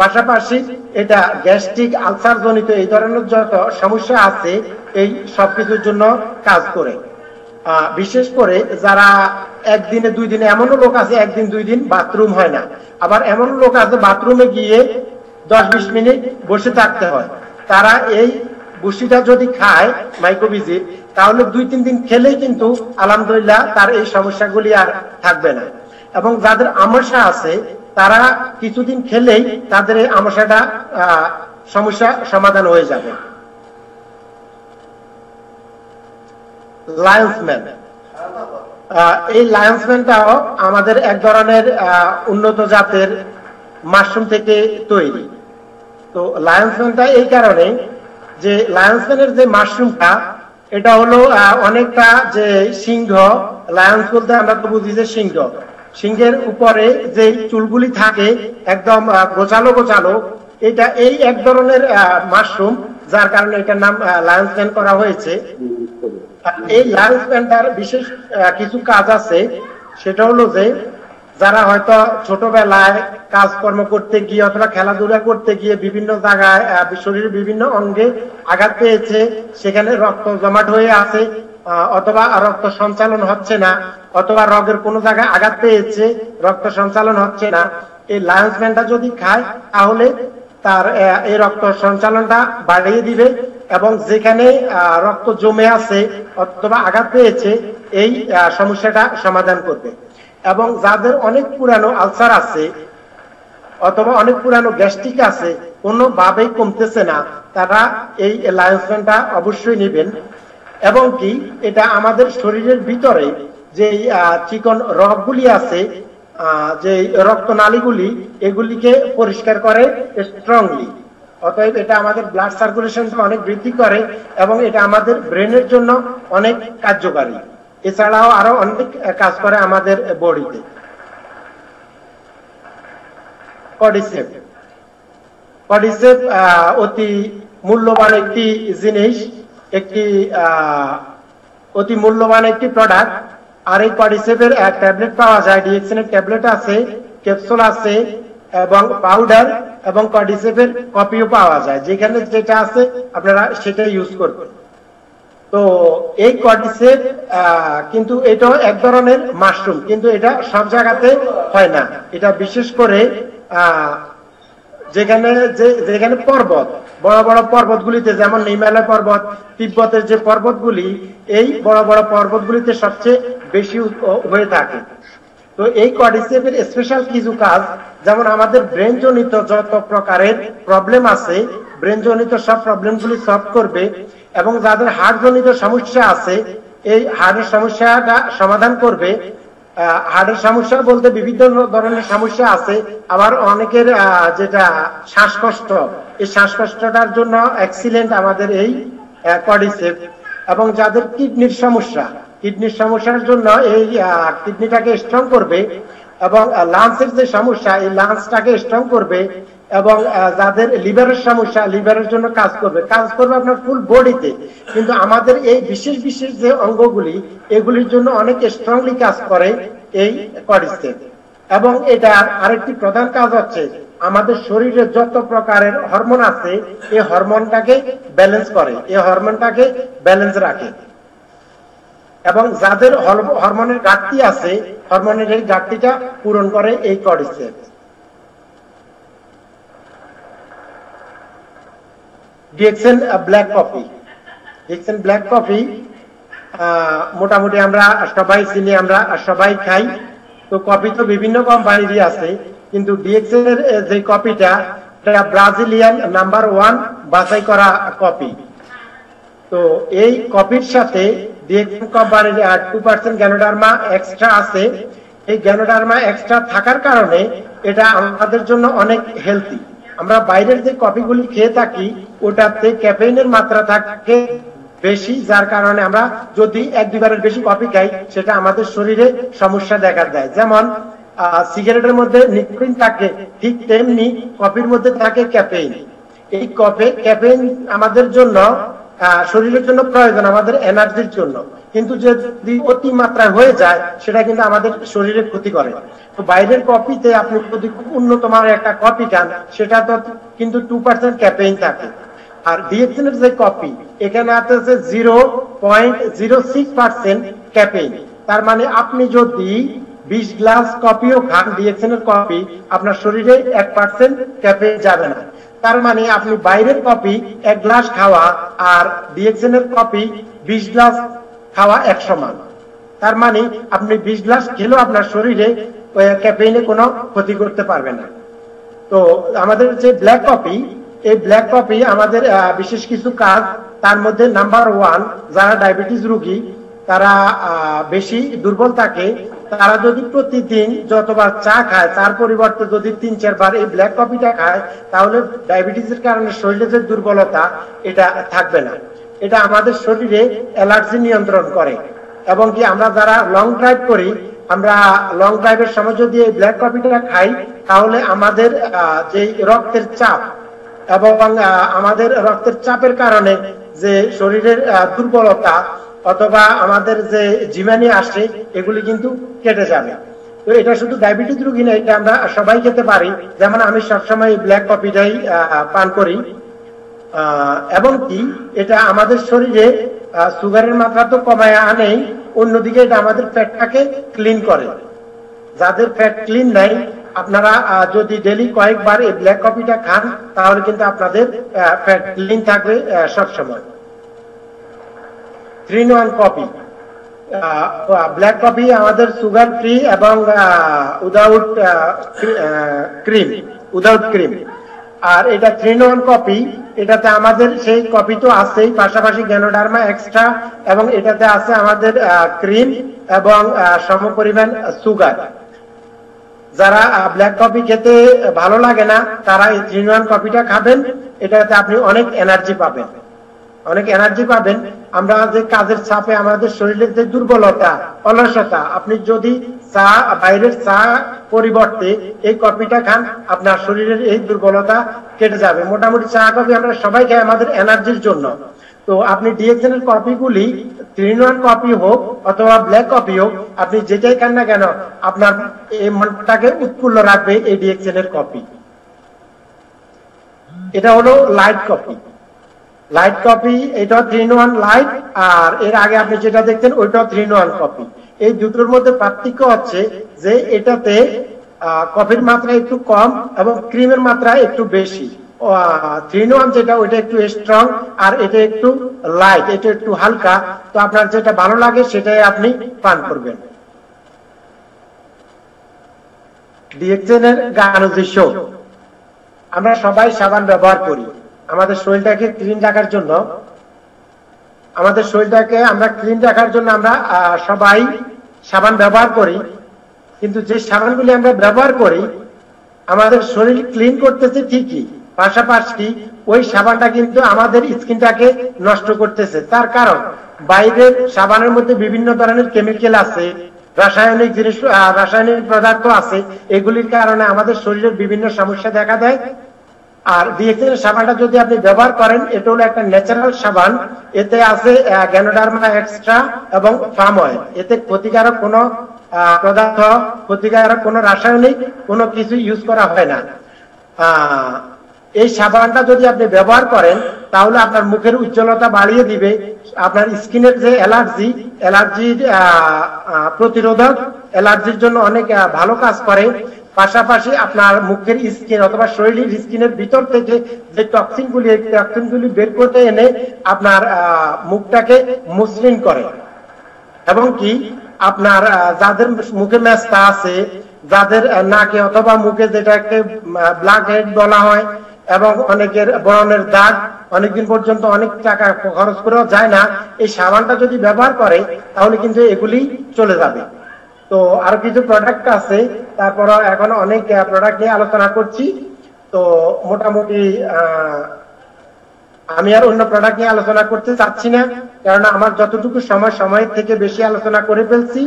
[SPEAKER 3] পাশাপাশি এটা গ্যাস্ট্রিক আলসার জনিত এই ধরনের যত সমস্যা আছে এই সবকিছুর জন্য কাজ করে। বিশেষ করে যারা 1 দিনে 2 দিনে, এমনও লোক আছে 1 দিন 2 দিন বাথরুম হয় না, আবার এমন লোক আছে বাথরুমে গিয়ে 10-20 মিনিট বসে থাকতে হয়, তারা এই ভুসিটা যদি খায় মাইক্রোবিজি, তাহলে 2-3 দিন খেলেই কিন্তু আলহামদুলিল্লাহ তার এই সমস্যাগুলি আর থাকবে না। এবং যাদের আমাশা আছে তারা কিছুদিন খেলেই তাদের এই আমাশাটা সমস্যা সমাধান হয়ে যাবে। লায়ন্স ম্যান এই লায়ন্সম্যানটাও আমাদের এক ধরনের উন্নত জাতের মাশরুম থেকে তৈরি। তো লায়ন্সম্যানটা এই কারণে যে লায়ন্সম্যানের যে মাশরুমটা এটা হলো অনেকটা যে সিংহ, লায়ন্স বলতে আমরা তো বুঝি যে সিংহ, সিংহের উপরে যে চুলগুলি থাকে একদম গোছালো গোছালো, এটা এই এক ধরনের মাশরুম, যার কারণে এটার নাম লায়ন্সম্যান করা হয়েছে। এই লায়ন্সম্যানটার বিশেষ কিছু কাজ আছে, সেটা হলো যে যারা হয়তো ছোটবেলায় কাজকর্ম করতে গিয়ে অথবা খেলাধুলা করতে গিয়ে বিভিন্ন জায়গায় শরীরের বিভিন্ন অঙ্গে আঘাত পেয়েছে, সেখানে রক্ত জমাট হয়ে আছে, অথবা রক্ত সঞ্চালন হচ্ছে না, অথবা রগের কোনো জায়গায় আঘাত পেয়েছে, রক্ত সঞ্চালন হচ্ছে না, এই লায়ন্সম্যানটা যদি খায় তাহলে তার এই রক্ত সঞ্চালনটা বাড়িয়ে দিবে এবং যেখানে রক্ত জমে আছে অথবা আঘাত পেয়েছে এই সমস্যাটা সমাধান করবে। এবং যাদের অনেক পুরানো আলসার আছে অথবা অনেক পুরানো গ্যাস্ট্রিক আছে, কোনোভাবেই কমতেছে না, তারা এই লায়ন্সম্যানটা অবশ্যই নেবেন। এবং কি এটা আমাদের শরীরের ভিতরে যে চিকন রগগুলি আছে, যে রক্তনালীগুলি, এগুলিকে পরিষ্কার করে স্ট্রংলি। অতএব এটা আমাদের ব্লাড সার্কুলেশনটা অনেক বৃদ্ধি করে এবং এটা আমাদের ব্রেনের জন্য অনেক কার্যকারী। এছাড়াও আরো অনেক কাজ করে আমাদের বডিতে। কর্ডিসেপ, কর্ডিসেপ অতি মূল্যবান একটি জিনিস, একটি অতি মূল্যবান একটি প্রোডাক্ট। আর এই কর্ডিসেপের ট্যাবলেট পাওয়া যায়, ডিএক্সএন এর ট্যাবলেট আছে, ক্যাপসুল আছে এবং পাউডার, এবং কর্ডিসেপের কপিও পাওয়া যায়। যেখানে যেটা আছে আপনারা সেটা ইউজ করবেন। তো এই কর্ডিসেপ কিন্তু এটা এক ধরনের মাশরুম, কিন্তু এটা সব জায়গাতে হয় না। এটা বিশেষ করে যেখানে পর্বত, বড় বড় পর্বতগুলিতে, যেমন হিমালয় পর্বত, তিব্বতের যে পর্বতগুলি, এই বড় বড় পর্বতগুলিতে সবচেয়ে বেশি হয়ে থাকে। তো এই কর্ডিসেপের স্পেশাল কিছু কাজ, যেমন আমাদের ব্রেন জনিত যত প্রকারের প্রবলেম আছে, ব্রেন জনিত সব প্রবলেমগুলি সলভ করবে। এবং যাদের হার্ট জনিত সমস্যা আছে, এই হার্টের সমস্যাটা সমাধান করবে। হার্টের সমস্যা বলতে বিভিন্ন ধরনের সমস্যা আছে, আবার অনেকের যেটা শ্বাসকষ্ট, এই শ্বাসকষ্টটার জন্য এক্সিলেন্ট আমাদের এই কর্ডিসেপ। এবং যাদের কিডনির সমস্যা, কিডনির সমস্যার জন্য এই কিডনিটাকে স্ট্রং করবে। এবং লাংসের যে সমস্যা, এই লাংসটাকে স্ট্রং করবে। এবং যাদের লিভারের সমস্যা, লিভারের জন্য কাজ করবে আপনার ফুল বডিতে, কিন্তু আমাদের এই বিশেষ বিশেষ যে অঙ্গগুলি, এগুলির জন্য অনেক স্ট্রংলি কাজ করে এই কর্ডিসেপ। এবং এটার আরেকটি প্রধান কাজ হচ্ছে আমাদের শরীরে যত প্রকারের হরমোন আছে, এই হরমোনটাকে ব্যালেন্স করে, এই হরমোনটাকে ব্যালেন্স রাখে। এবং যাদের হরমোনের ঘাটতি আছে, হরমোনের এই ঘাটতিটা পূরণ করে এই cordyceps. DXN black coffee, DXN black coffee মোটামুটি আমরা সবাই চিনি, আমরা সবাই খাই। তো কফি তো বিভিন্ন কোম্পানিরই আছে, কিন্তু ডিএক্সএন এর যে কফিটা, এটা ব্রাজিলিয়ান নাম্বার 1 বাছাই করা কফি। তো এই কফির সাথে ডিএক্সএন কোম্পানির 2% গ্যানোডার্মা এক্সট্রা আছে। এই গ্যানোডার্মা এক্সট্রা থাকার কারণে এটা আমাদের জন্য অনেক হেলদি। আমরা বাইরের যে কফিগুলি খেয়ে থাকি, ওটাতে ক্যাফেইনের মাত্রা থাকে বেশি, যার কারণে আমরা যদি 1-2 বারের বেশি কফি খাই, সেটা আমাদের শরীরে সমস্যা দেখা দেয়। যেমন সিগারেটের মধ্যে নিকোটিন থাকে, ঠিক তেমনি কফির মধ্যে থাকে ক্যাফেইন। এই ক্যাফেইন আমাদের জন্য, শরীরের জন্য প্রয়োজন, আমাদের এনার্জির জন্য, কিন্তু যদি অতি মাত্রায় হয়ে যায়, সেটা কিন্তু আমাদের শরীরে ক্ষতি করে। তো বাইরের কফিতে আপনি যদি খুব উন্নত মানের একটা কফি খান, সেটা তো কিন্তু 2% ক্যাফেইন থাকে। আর ডিএক্সএন এর যে কফি, এখানে আছে 0.06% ক্যাফেইন। তার মানে আপনি যদি 20 গ্লাস কফিও খান, ডিএক্সএন এর কফি, আপনার শরীরে 1% ক্যাফেইন যাবে না। তার মানে আপনি বাইরের কফি 1 গ্লাস খাওয়া আর ডিএক্সএন এর কফি 20 গ্লাস খাওয়া এক সমান। তার মানে আপনি 20 গ্লাস খেলেও আপনার শরীরে ক্যাফেইনে কোনো ক্ষতি করতে পারবে না। তো আমাদের যে ব্ল্যাক কফি, এই ব্ল্যাক কফি আমাদের বিশেষ কিছু কাজ, তার মধ্যে নাম্বার 1, যারা ডায়াবেটিস রোগী তারা বেশি দুর্বল থাকে, তারা যদি প্রতিদিন যতবার চা খায় তার পরিবর্তে যদি 3-4 বার এই ব্ল্যাক কফিটা খায়, তাহলে ডায়াবেটিসের কারণে শরীরে যে দুর্বলতা এটা থাকবে না। এটা আমাদের শরীরে অ্যালার্জি নিয়ন্ত্রণ করে। এবং কি আমরা যারা লং ড্রাইভ করি, আমরা লং ড্রাইভের সময় যদি এই ব্ল্যাক কফিটা খাই, তাহলে আমাদের যে রক্তের চাপ এবং আমাদের রক্তের চাপের কারণে যে শরীরের দুর্বলতা অথবা আমাদের যে ঝিমানি আসে, এগুলি কিন্তু কেটে যাবে। তো এটা শুধু ডায়াবেটিস রোগী না, এটা আমরা সবাই খেতে পারি। যেমন আমি সবসময় ব্ল্যাক কফিটাই পান করি। এবং কি এটা আমাদের শরীরে সুগারের মাত্রা তো কমায় আনেই, অন্যদিকে এটা আমাদের ফ্যাটটাকে ক্লিন করে। যাদের ফ্যাট ক্লিন নাই, আপনারা যদি ডেলি কয়েকবার এই ব্ল্যাক কফিটা খান, তাহলে কিন্তু আপনাদের ফ্যাট ক্লিন থাকবে সবসময়। 3-in-1 কফি, ব্ল্যাক কফি আমাদের সুগার ফ্রি এবং উইদাউট ক্রিম। আর এটা 3-in-1 কফি, এটাতে আমাদের সেই কফি তো আছেই, পাশাপাশি গ্যানোডার্মা এক্সট্রা, এবং এটাতে আছে আমাদের ক্রিম এবং সমপরিমাণ সুগার। যারা ব্ল্যাক কফি খেতে ভালো লাগে না, তারা এই 3-in-1 কফিটা খাবেন। এটাতে আপনি অনেক এনার্জি পাবেন। আমরা যে কাজের চাপে আমাদের শরীরের যে দুর্বলতা, অলসতা, আপনি যদি বাইরের চা পরিবর্তে এই কফিটা খান, আপনার শরীরের এই দুর্বলতা কেটে যাবে। মোটামুটি চা কফি আমরা সবাই খাই আমাদের এনার্জির জন্য। তো আপনি ডিএক্সএন এর কফিগুলি 3-in-1 কফি হোক অথবা ব্ল্যাক কফি হোক, আপনি যেটাই খান না কেন, আপনার এই মনটাকে উৎফুল্ল রাখবে এই ডিএক্সএন এর কফি। এটা হলো লাইট কফি, এটা 3-in-1 লাইট। আর এর আগে আপনি যেটা দেখতেন ওইটাও 3-in-1 কফি। এই দুটোর মধ্যে পার্থক্য হচ্ছে যে এটাতে কফির মাত্রা একটু কম এবং ক্রিমের মাত্রা একটু বেশি। 3-in-1 যেটা, ওইটা একটু স্ট্রং, আর এটা একটু লাইট, এটা একটু হালকা। তো আপনার যেটা ভালো লাগে সেটাই আপনি পান করবেন। ডিএক্সএন এর গানুজি শো, আমরা সবাই সাবান ব্যবহার করি আমাদের শরীরটাকে ক্লিন রাখার জন্য। আমরা সবাই সাবান ব্যবহার করি, কিন্তু যে সাবানগুলি আমরা ব্যবহার করি আমাদের শরীর ক্লিন করতেছে ঠিকই, পাশাপাশি ওই সাবানটা কিন্তু আমাদের স্কিনটাকে নষ্ট করতেছে। তার কারণ বাইরের সাবানের মধ্যে বিভিন্ন ধরনের কেমিক্যাল আছে, রাসায়নিক পদার্থ আছে। এগুলির কারণে আমাদের শরীরের বিভিন্ন সমস্যা দেখা দেয়। আর ডিএক্সএন এর সাবানটা যদি আপনি ব্যবহার করেন, এটা হলো একটা ন্যাচারাল সাবান। এতে আছে গ্যানোডার্মা এক্সট্রা এবং পাম অয়েল। এতে ক্ষতিকারক কোনো পদার্থ, ক্ষতিকারক কোনো রাসায়নিক কোনো কিছু ইউজ করা হয় না। এই সাবানটা যদি আপনি ব্যবহার করেন, তাহলে আপনার মুখের উজ্জ্বলতা বাড়িয়ে দিবে। আপনার স্কিনের যে অ্যালার্জির প্রতিরোধক, অ্যালার্জির জন্য অনেক ভালো কাজ করে। পাশাপাশি আপনার মুখের স্কিন অথবা শরীরের স্কিনের ভিতর থেকে যে টক্সিনগুলি বের করতে এনে আপনার মুখটাকে মসৃণ করে। এবং কি আপনার যাদের মুখে মেস্তা আছে, যাদের নাকে অথবা মুখে যেটাকে ব্ল্যাক হেড বলা হয়, এবং অনেকের ব্রণের দাগ অনেকদিন পর্যন্ত অনেক টাকা খরচ করেও যায় না, এই সাবানটা যদি ব্যবহার করে তাহলে কিন্তু এগুলি চলে যাবে। তো আরো কিছু প্রোডাক্ট আছে, তারপর এখন অনেক প্রোডাক্ট নিয়ে আলোচনা করছি। তো মোটামুটি আমি আর অন্য প্রোডাক্ট নিয়ে আলোচনা করতে চাচ্ছি না, কারণ আমার যতটুকু সময়ের থেকে বেশি আলোচনা করে ফেলছি।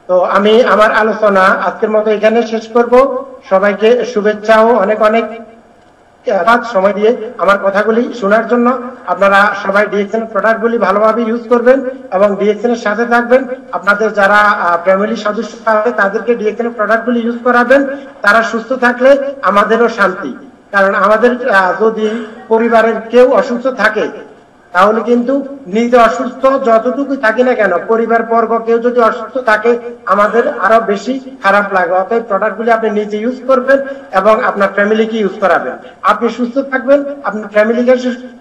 [SPEAKER 3] তো আমি আমার আলোচনা আজকের মতো এখানে শেষ করব। সবাইকে শুভেচ্ছা ও অনেক সময় দিয়ে আমার কথাগুলি শোনার জন্য। আপনারা সবাই ডিএক্সএন প্রোডাক্টগুলি ভালোভাবে ইউজ করবেন এবং ডিএক্সএন এর সাথে থাকবেন। আপনাদের যারা ফ্যামিলি সদস্য আছে তাদেরকে ডিএক্সএন প্রোডাক্টগুলি ইউজ করাবেন। তারা সুস্থ থাকলে আমাদেরও শান্তি। কারণ আমাদের যদি পরিবারের কেউ অসুস্থ থাকে, তাহলে কিন্তু নিজে অসুস্থ যতটুকু থাকি না কেন, পরিবার বর্গ কেউ যদি অসুস্থ থাকে, আমাদের আরো বেশি খারাপ লাগে। অতএব প্রোডাক্টগুলি আপনি নিজে ইউজ করবেন এবং আপনার ফ্যামিলিকে ইউজ করাবেন। আপনি সুস্থ থাকবেন, আপনার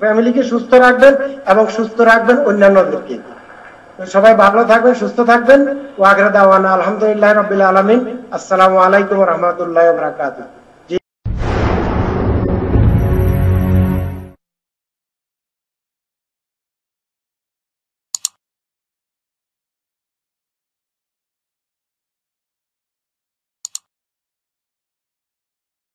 [SPEAKER 3] ফ্যামিলিকে সুস্থ রাখবেন এবং সুস্থ রাখবেন অন্যান্যদেরকে। সবাই ভালো থাকবেন, সুস্থ থাকবেন। ওয়া আখিরু দাওয়ানা আলহামদুলিল্লাহি রাব্বিল আলামিন। আসসালামু আলাইকুম ওয়া রাহমাতুল্লাহি ওয়া বারাকাতুহু।